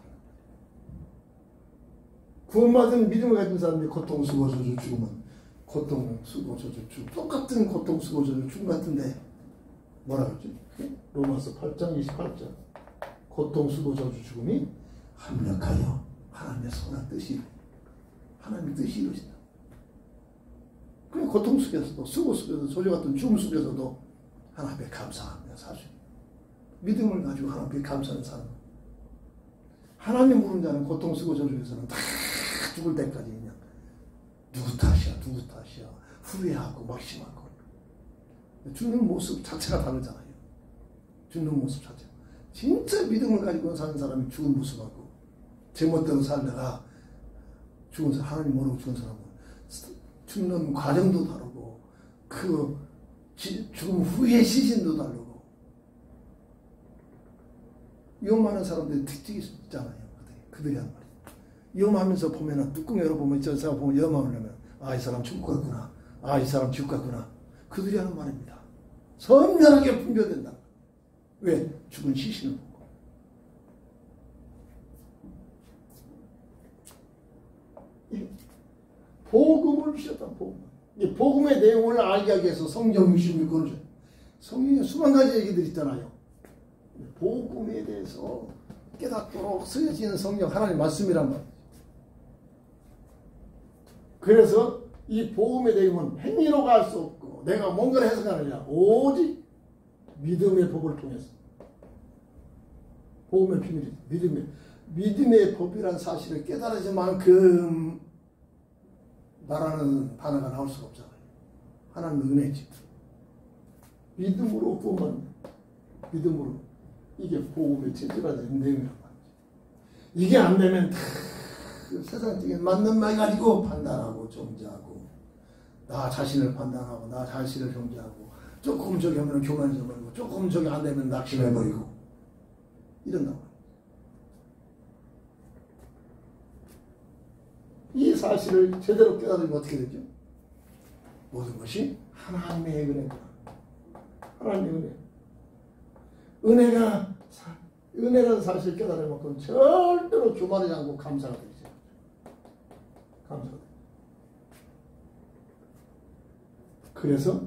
C: 구원받은 믿음을 가진 사람이 고통, 수고, 저주, 죽음은 고통, 수고, 저주, 죽음 똑같은 고통, 수고, 저주, 죽음 같은데 뭐라 그러지? 로마서 8장 28절 고통, 수고, 저주, 죽음이 합력하여 하나님의 선한 뜻이 하나님의 뜻이 이루어진다. 그 고통 속에서도 수고 속에서도 저주 같은 죽음 속에서도 하나님께 감사하며 사실 믿음을 가지고 하나님께 감사하는 사람 하나님 모르는 자는 고통 쓰고 저주에서는 다 죽을 때까지 그냥 누구 탓이야 후회하고 막심하고 죽는 모습 자체가 다르잖아요. 죽는 모습 자체가 진짜 믿음을 가지고 사는 사람이 죽은 모습하고 제멋대로 살다가 죽은 사람 하나님 모르고 죽은 사람은 죽는 과정도 다르고 그 죽음 후의 시신도 다르고 위험하는 사람들의 특징이 있잖아요. 그들이 한 말이에요. 위험하면서 보면은 뚜껑 열어보면 저 사람 보면 위험하려면 이 사람 죽을 것 같구나. 이 사람 지옥 같구나. 그들이 하는 말입니다. 선명하게 분별된다. 왜? 죽은 시신을 보고. 복음을 주셨다. 이 복음의 내용을 알게 하기 위해서 성경 66권을 성경에 수만 가지 얘기들이 있잖아요. 복음에 대해서 깨닫도록 쓰여지는 성경 하나님 말씀이란 말이에요. 그래서 이 복음의 내용은 행위로 갈 수 없고 내가 뭔가를 해석하는 게 아니라 오직 믿음의 법을 통해서 복음의 비밀이 믿음의 법이란 사실을 깨달아진 만큼 말하는 단어가 나올 수가 없잖아요. 하나님의 은혜지. 믿음으로 구원받는 믿음으로 이게 복음의 체질화된 내용이란 말이죠. 이게 안 되면 다 세상적인 맞는 말 가지고 판단하고 정죄하고 나 자신을 판단하고 나 자신을 정죄하고 조금 저기 하면 교만해져버리고 조금 저기 안 되면 낙심해버리고 이런단 말이에요. 이 사실을 제대로 깨달으면 어떻게 되죠? 모든 것이 하나님의 은혜구나. 하나님의 은혜. 은혜라는 사실을 깨달을 만큼 절대로 교만하지 않고 감사가 되죠. 감사가. 그래서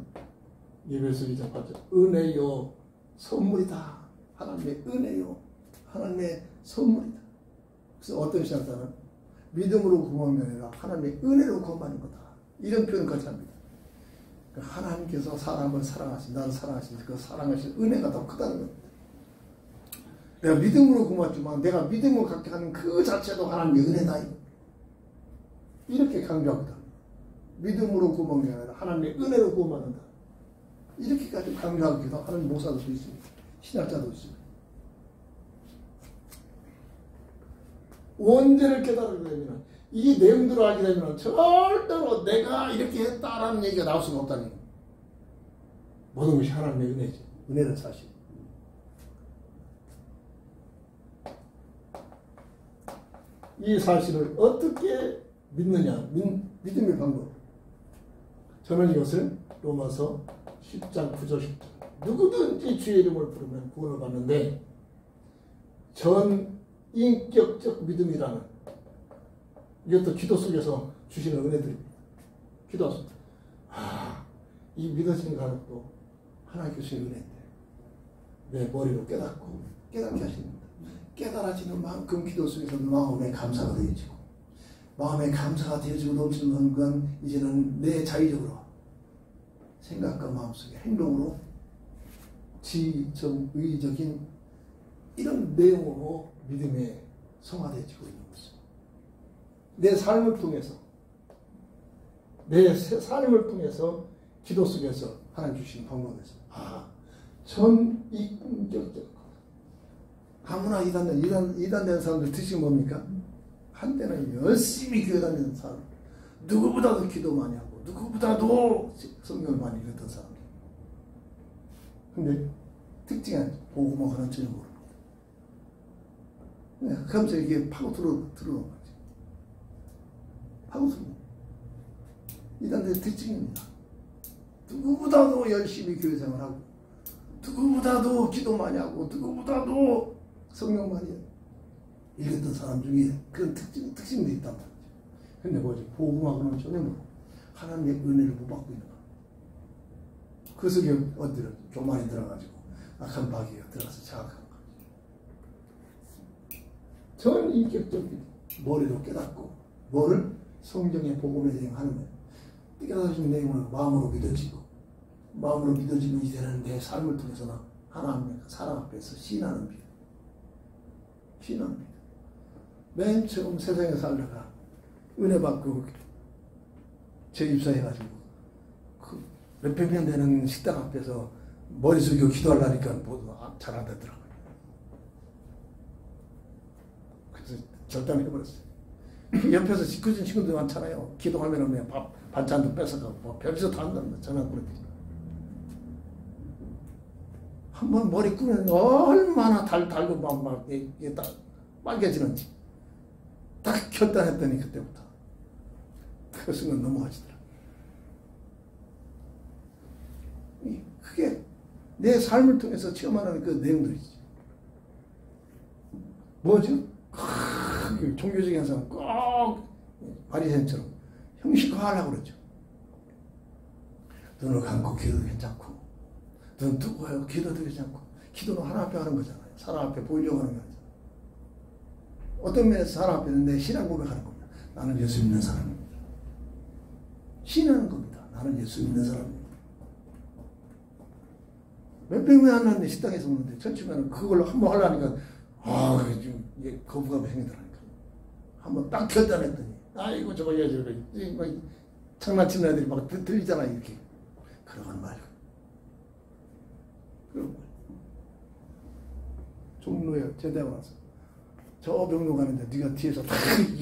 C: 예배에서 이자받죠. 은혜요 선물이다. 하나님의 은혜요. 하나님의 선물이다. 그래서 어떤 신학자는 믿음으로 구원하는 게 아니라 하나님의 은혜로 구원하는 거다. 이런 표현까지 합니다. 하나님께서 사람을 사랑하신 나를 사랑하신 그 사랑하신 은혜가 더 크다는 겁니다. 내가 믿음으로 구원했지만 내가 믿음을 갖게 하는 그 자체도 하나님의 은혜다. 이렇게 강조하거든. 믿음으로 구원하는 게 아니라 하나님의 은혜로 구원받는다. 이렇게까지 강조하기도 하는 목사도 있습니다. 신학자도 있습니다. 원죄를 깨달게 되면 이 내용들을 알게 되면 절대로 내가 이렇게 했다라는 얘기가 나올 수가 없다는 거예요. 모든 것이 하나님의 은혜지. 은혜는 사실. 이 사실을 어떻게 믿느냐. 믿음의 방법. 저는 이것을 로마서 10장 9절 10절 누구든지 주의 이름을 부르면 구원을 받는데 전 인격적 믿음이라는 이것도 기도 속에서 주시는 은혜들입니다. 기도 이 믿어지는 가족도 하나님께서 은혜인데 내 머리로 깨닫고 깨닫게 하십니다. 깨달아지는 만큼 기도 속에서 마음의 감사가 되어지고, 마음의 감사가 되어지고 넘치는 순간 이제는 내 자의적으로 생각과 마음속에 행동으로 지정의적인 이런 내용으로 믿음에 성화되어지고 있는 것입니다. 내 삶을 통해서, 내 삶을 통해서 기도 속에서 하나님 주신 방법에서 전이꿈격적 아무나 이단된 사람들 뜻이 뭡니까? 한때는 열심히 교회 다니는 사람, 누구보다도 기도 많이 하고 누구보다도 성경을 많이 읽었던 사람. 근데 특징이 아니죠. 보고만 하는 전혀 모릅니다. 그러면서 이게 파고 들어오는 거지. 파고 들어오는 이단된 특징입니다. 누구보다도 열심히 교회 생활하고 누구보다도 기도 많이 하고 누구보다도 성경 많이 읽었던 사람 중에 그런 특징들이 있단 말이죠. 근데 뭐지? 복음하고는 전혀 모르고 하나님의 은혜를 못 받고 있는 거야. 그 속에 어디로 교만이 들어가지고 악한 마귀가 들어가서 자악하는 거야. 전 인격적인 머리로 깨닫고 뭐를? 성경의 복음에 대응하는 거예요. 깨달으신 내용을 마음으로 믿어지고, 마음으로 믿어지고 이제는 내 삶을 통해서는 하나님의 사랑 앞에서 신하는 믿음. 신하는 믿음. 맨 처음 세상에 살다가 은혜 받고 재입사해가지고 그 몇백 명 되는 식당 앞에서 머리 숙이고 기도하려니까 모두 잘 안 되더라고요. 그래서 결단해버렸어요. 옆에서 짓궂은 친구들 많잖아요. 기도하면 그냥 반찬도 뺏어가고 뭐 별짓도 한다는 전화꾸러기. 한번 머리 꾸면 얼마나 달고 막 이게 딱 빨개지는지 딱 결단했더니 그때부터 그 순간 넘어가시더라. 그게 내 삶을 통해서 체험하는 그 내용들이지. 뭐죠? 종교적인 사람 꼭 바리새인처럼 형식화하려고 그러죠. 눈을 감고 기도도 괜찮고, 눈 뜨고 하고 기도도 괜찮고, 기도는 하나 앞에 하는 거잖아요. 사람 앞에 보이려고 하는 거 아니잖아요. 어떤 면에서 사람 앞에 내 신앙 고백하는 겁니다. 나는 예수 믿는 사람입니다. 신하는 겁니다. 나는 예수 믿는 사람입니다. 몇백 명 안 하는데 식당에서 먹는데 천치면 그걸로 한번 하려니까 이게 거부감이 생기더라니까. 한번 딱 결단했더니 이거 저거 해야지. 막 장난치는 애들이 막 들리잖아요. 이렇게. 그러건 말고. 그러고 종로에 제대하고 나서 저 병로 가는데 네가 뒤에서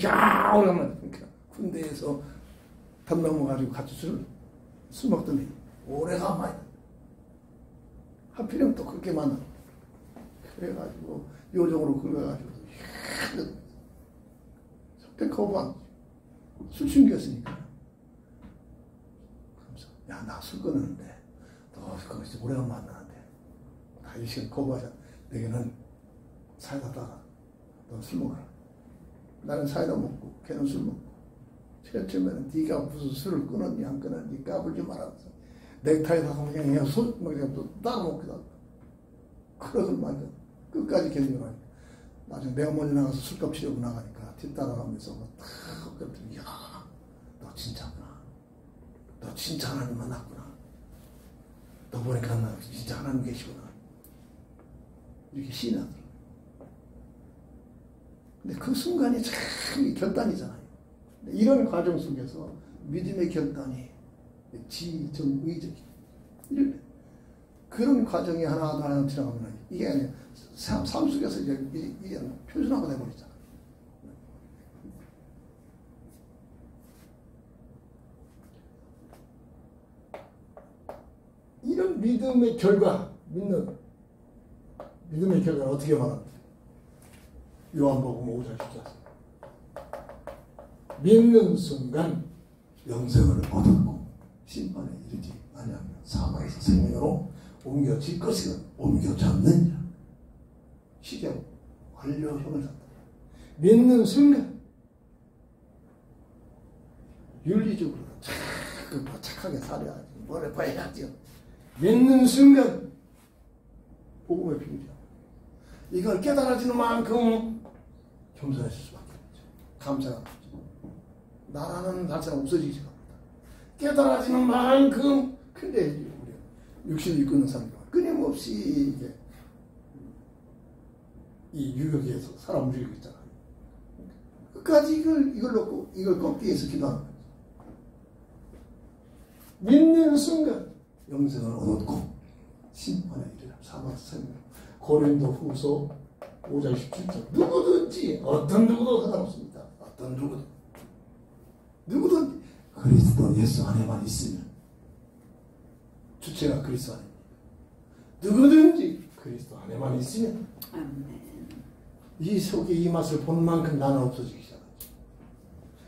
C: 야 오라면 그러니까 군대에서 담 넘어가지고 같이 술 먹더니 오래가 많이 하필이면 또 그렇게 만나. 그래가지고 요정으로 긁어가지고 절대 거부 안 술 챙겼으니까. 그러면서 야 나 술 끊었는데 너 거기서 오래간 만나는데 나 이 시간 거부하자. 내게는 사이다 따라. 너 술 먹어라. 나는 사이다 먹고 걔는 술 먹고. 처음에는 네가 무슨 술을 끊었니 안 끊었니 까불지 말아서 넥타이다 그냥 술 그냥 또 따로 먹기도 하고. 그러건 말이야. 끝까지 견뎌가니까 나중에 내 어머니 나가서 술값 치려고 나가니까 뒤따라가면서 탁 그랬더니 야 너 진짜구나. 너 진짜 하나님 만났구나. 너 보니까 나 진짜 하나님 계시구나. 이렇게 신하더라. 근데 그 순간이 참 결단이잖아요. 이런 과정 속에서 믿음의 결단이 지정의적인 이런 그런 과정이 하나 지나가면 이게 아니라 삶 속에서 이게 표준화가 돼버리잖아. 이런 믿음의 결과, 믿음의 결과는 어떻게 말합니까? 요한복음 5장 14절. 믿는 순간 영생을 얻었고 심판에 이르지 아니하면 사망에서 생명으로 옮겨질 것을 옮겨잡느니라. 시경 완료형을 잡다. 믿는 순간 윤리적으로 그 착하게 살아야지. 뭘 봐야지요. 믿는 순간 복음의 비밀이야. 이걸 깨달아지는 만큼 겸손해질 수밖에 없죠. 감사가 없죠. 나라는 자체가 없어지기 시작합니다. 깨달아지는 만큼 근데 우리 육신을 이끄는 사람들 끊임없이 이게 이 유격에서 사람 움직이고 있잖아요. 끝까지 이걸 놓고 이걸 꺾기 위해서 기도하는 거죠. 믿는 순간 영생을 얻었고 심판에 이르라. 사막 설명 고린도후서 5장 17절 누구든지 어떤 누구도 상관없습니다. 어떤 누구든지 그리스도 예수 안에만 있으면 주체가 그리스도 안에 누구든지 그리스도 안에만 있으면 이 속에 이 맛을 본 만큼 나는 없어지기 시작하죠.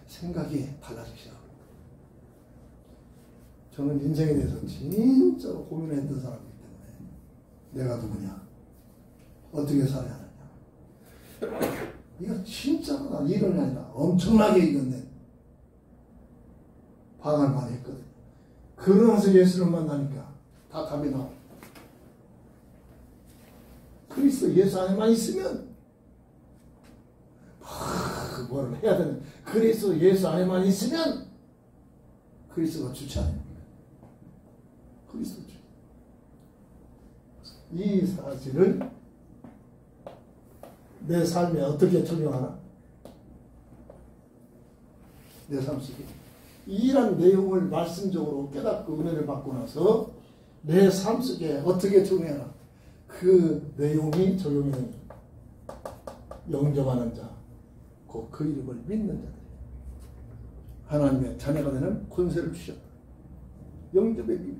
C: 생각이 달라지기 시작합니다. 저는 인생에 대해서 진짜로 고민했던 사람이기 때문에 내가 누구냐 어떻게 살아야 하느냐 이거 진짜로 난 이론이 아니라 엄청나게 이건데 방황을 많이 했거든요. 그러면서 예수를 만나니까 다 답이 나와요. 그리스도 예수 안에만 있으면 뭘 해야 되는 그리스도 예수 안에만 있으면 그리스도가 주체 아닙니까? 그리스도 주체. 이 사실을 내 삶에 어떻게 적용하나? 내 삶 속에 이런 내용을 말씀적으로 깨닫고 은혜를 받고 나서 내 삶 속에 어떻게 적용하나? 그 내용이 적용되는 영접하는 자, 그 이름을 믿는 자들. 하나님의 자녀가 되는 권세를 주셨다. 영접의 비밀.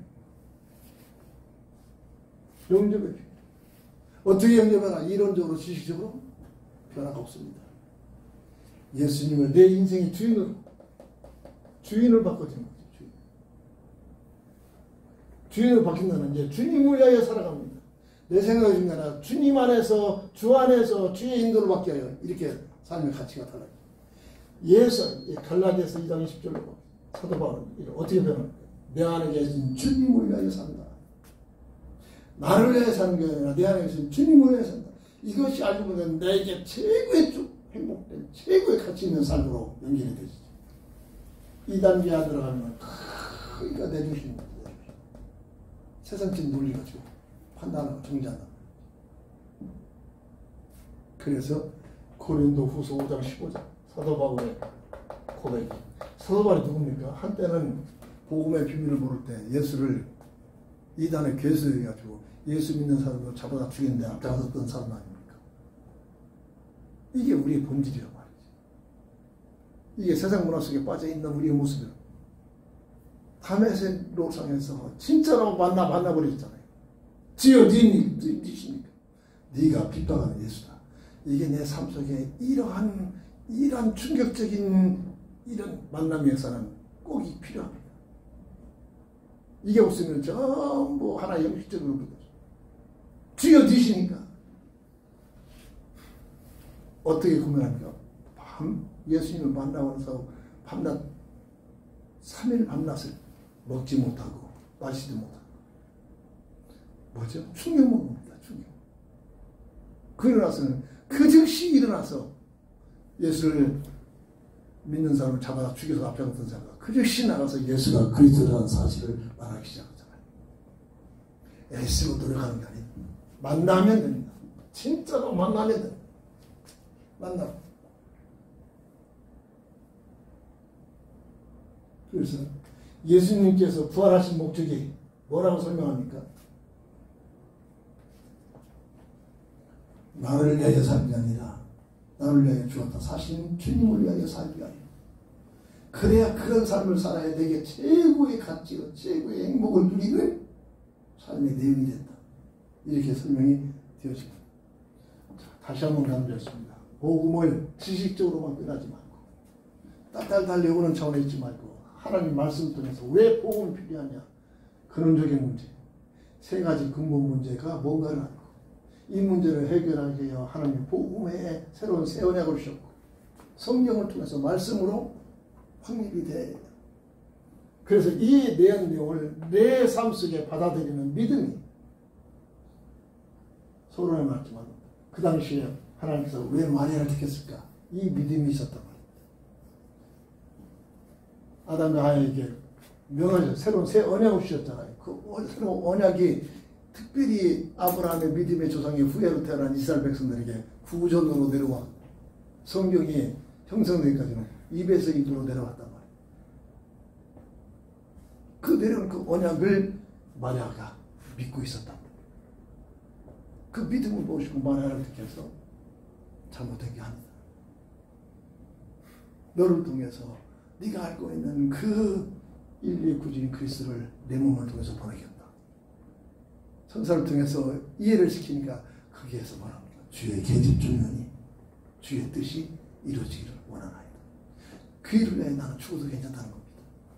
C: 영접의 비밀. 어떻게 영접하나? 이론적으로 지식적으로 변화가 없습니다. 예수님을 내 인생의 주인을 바꿔주는 거죠. 주인을 바뀐다는 게 주님을 위하여 살아갑니다. 내 생각이 중요하나 주님 안에서 주 안에서 주의 인도를 받게 하여 이렇게 삶의 가치가 달라요. 예수 갈라디아서 2장 20절로 사도 바울은 어떻게 변합니까? 내 안에 계신 주님을 위하여 산다. 나를 위하여 사는 게 아니라 내 안에 계신 주님을 위하여 산다. 이것이 알고 보면 내게 최고의 행복된 최고의 가치 있는 삶으로 연결이 되시죠. 2단계 안 들어가면 크기가 내주시는 거예요. 세상적인 논리 가지고 판단하고 정지한다. 그래서 고린도후서 5장 15절 사도 바울의 고백이. 사도 바울이 누굽니까? 한때는 복음의 비밀을 모를 때 예수를 이단의 괴수해가지고 예수 믿는 사람을 잡아다 죽이는데 앞장섰던 사람 아닙니까? 이게 우리의 본질이란 말이지. 이게 세상 문화 속에 빠져있는 우리의 모습이라. 다메섹 로상에서 진짜로 만나버리셨잖아요. 지어 니십니까? 네가 핍박하는 예수다. 이게 내 삶 속에 이러한 충격적인 이런 만남에 서는 꼭 필요합니다. 이게 없으면 전부 하나의 형식적으로 보거든요. 주여 니시니까 어떻게 구별합니까? 예수님을 만나고 나서 밤낮 3일 밤낮을 먹지 못하고 마시지 못하고 뭐죠? 충격 먹습니다. 충격. 그러나서는 그 즉시 일어나서 예수를 믿는 사람을 잡아다 죽여서 앞장섰던 자가 그 즉시 나가서 예수가 그리스도라는 사실을 말하기 시작하잖아요. 애쓰고 노력하는 게 아니에요. 만나면 됩니다. 진짜로 만나면 됩니다. 만나. 그래서 예수님께서 부활하신 목적이 뭐라고 설명합니까? 나를 위하여 살기 아니라 나를 위하여 죽었다. 사실은 주님을 위하여 살기 아니라. 그래야 그런 삶을 살아야 내게 최고의 가치와 최고의 행복을 누리는 삶의 내용이 된다. 이렇게 설명이 되어집니다. 다시 한번 강조했습니다. 복음을 지식적으로만 끝나지 말고 딸딸 외우는 차원에 있지 말고 하나님 말씀 통해서 왜 복음이 필요하냐. 근원적인 문제. 세 가지 근본 문제가 뭔가를 알고 이 문제를 해결하기 위해 하나님 복음에 새로운 새 언약을 주셨고 성경을 통해서 말씀으로 확립이 돼야 된다. 그래서 이 내용을 내 삶 속에 받아들이는 믿음이 서론에 맞지만 그 당시에 하나님께서 왜 마리아를 택했을까? 이 믿음이 있었단 말이에요. 아담과 하와에게 명하죠. 새로운 새 언약을 주셨잖아요. 그 새로운 언약이 특별히 아브라함의 믿음의 조상의 후예로 태어난 이스라엘 백성들에게 구전으로 내려와 성경이 형성되기까지는 입에서 입으로 내려왔단 말이에요. 그 내려온 그 언약을 마리아가 믿고 있었단 말이에요. 그 믿음을 보시고 마리아를 택해서 잘못된 게 아니다. 너를 통해서 네가 알고 있는 그 인류의 구주인 그리스도를 내 몸을 통해서 보내겠다. 천사를 통해서 이해를 시키니까 거기에서 말합니다. 주의 계집종년이 주의 뜻이 이루어지기를 원하나이다. 그 일을 위해 나는 죽어도 괜찮다는 겁니다.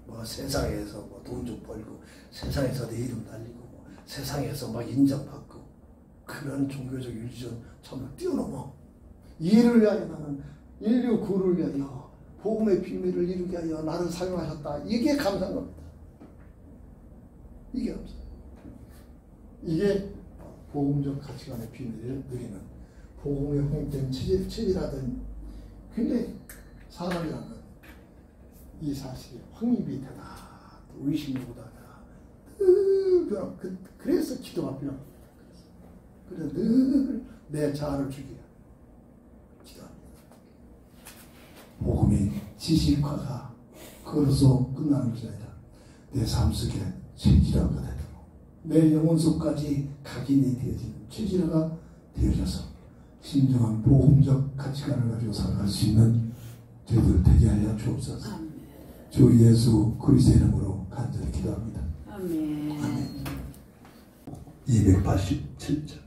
C: 뭐 세상에서 뭐 돈 좀 벌고 세상에서 내 이름 날리고 뭐 세상에서 막 인정받고 그런 종교적 윤리적 전부 뛰어넘어 이 일을 위하여 나는 인류 구를 위하여 복음의 비밀을 이루게 하여 나를 사용하셨다. 이게 감사한 겁니다. 이게 감사. 이게 복음적 가치관의 비밀을 누리는 복음의 홍익된 체질이라든 굉장히 사람이라는 건 이 사실이 확립이 되다. 의심보다 늘 그래서 기도가 필요합니다. 그래서 늘 내 자아를 죽이려 기도합니다. 복음이 지식화가 그것으로 끝나는 것이 아니라 내 삶 속에 체질화가 되도록 내 영혼 속까지 각인이 되어지는 체질화가 되어져서 진정한 복음적 가치관을 가지고 살아갈 수 있는 저희들 되게 하여 주옵소서. 아멘. 주 예수 그리스도의 이름으로 간절히 기도합니다.
D: 아멘.
C: 아멘.
A: 287절.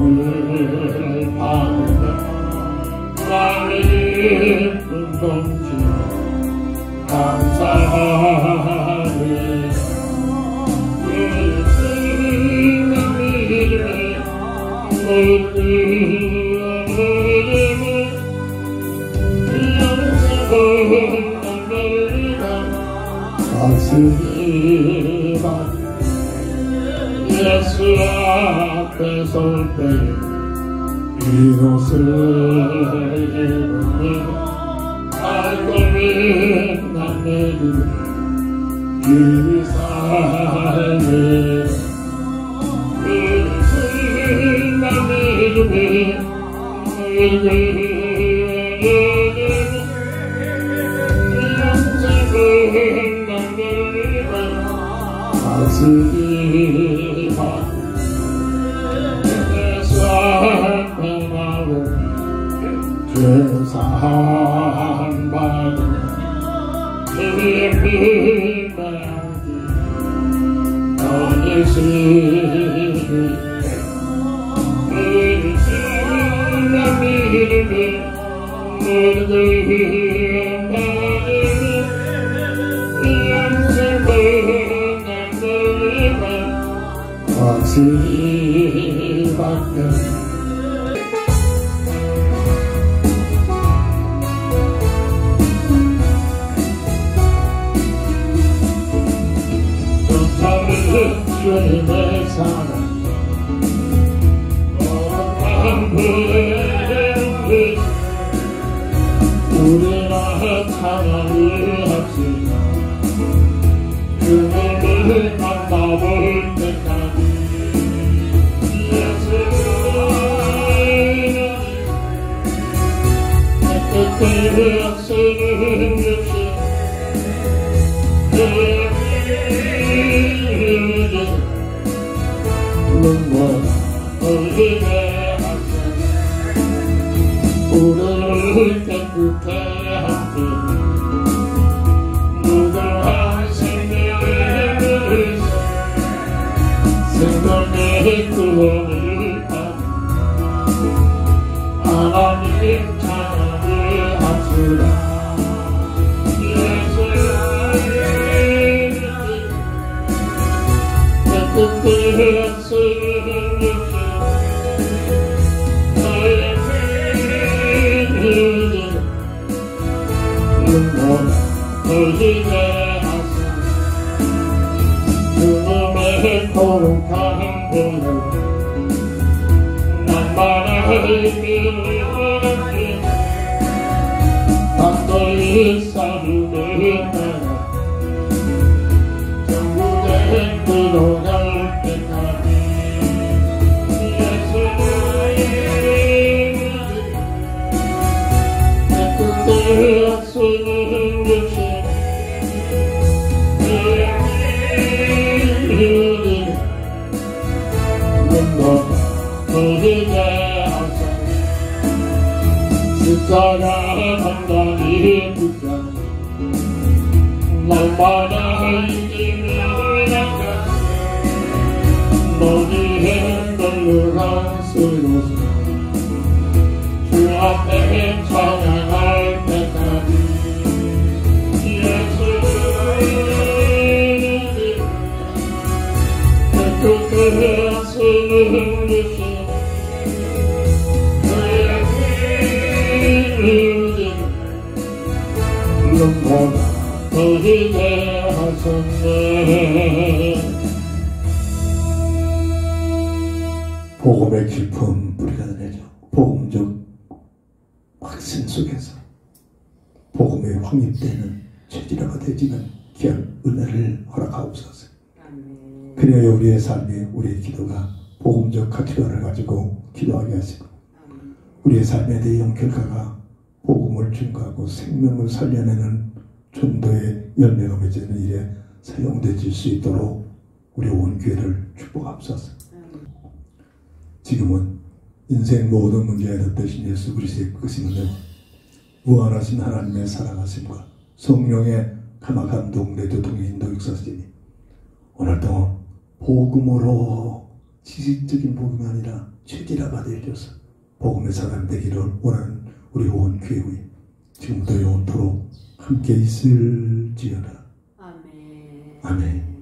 B: 은총을 받는다. 나의 은동지 감사하네. 예수님의 이름에 모든 이름을 영생을 날리라. 가슴이 막 예수 앞에 설 때 이곳을 입으니 알고는 남의 이 삶에 남의 이름에 영생은 남의 가슴이 죄사한 바는 예비하기 너의 시기 남의 이름에 모든 영생은 남의 확실히 받는 주님의 사랑 우리가 찬양을 합시다. 주님을 만나볼 때까지 예수님 내 끝에 쓰는 우리를 깨끗해 하게 무궁한 생명의 구원을 받아 하나님 찬양을 합시다. 예수의 깨끗한 생명 너희의 하사 주님의 거룩한 보혈 만만의 미련함에 단도의 싸움을 따라 전국에 들어갈 때까지 예수의 깨끗한 생명 너희의 하사 십자가 단단히 붙잡아 날마다 이기며 나가 너희의 널널한 쓰러서 주 앞에 찬양할 때까지 예수의 깨끗한 생명 너희의 하셨네.
A: 복음의 깊은 뿌리가 되죠. 복음적 확신 속에서 복음의 확립되는 체질화가 되지만 귀한 은혜를 허락하옵소서. 그래야 우리의 삶이 우리의 기도가 복음적 가치관을 가지고 기도하게 하시고 우리의 삶에 대한 결과가 복음을 증거하고 생명을 살려내는 전도의 열매가 맺어지는 일에 사용되질 수 있도록 우리 온 교회를 축복하옵소서. 지금은 인생 모든 문제에 덧대신 예수 그리스도의 끝이면 무한하신 하나님의 사랑하심과 성령의 감화감동 내도통의 인도 역사시니 오늘도 복음으로 지식적인 복음이 아니라 체질화가 되어져서 복음의 사람 되기를 원하는 우리 온 교회의 지금부터 영원토록 함께 있을지어다.
D: 아멘.
A: 아멘.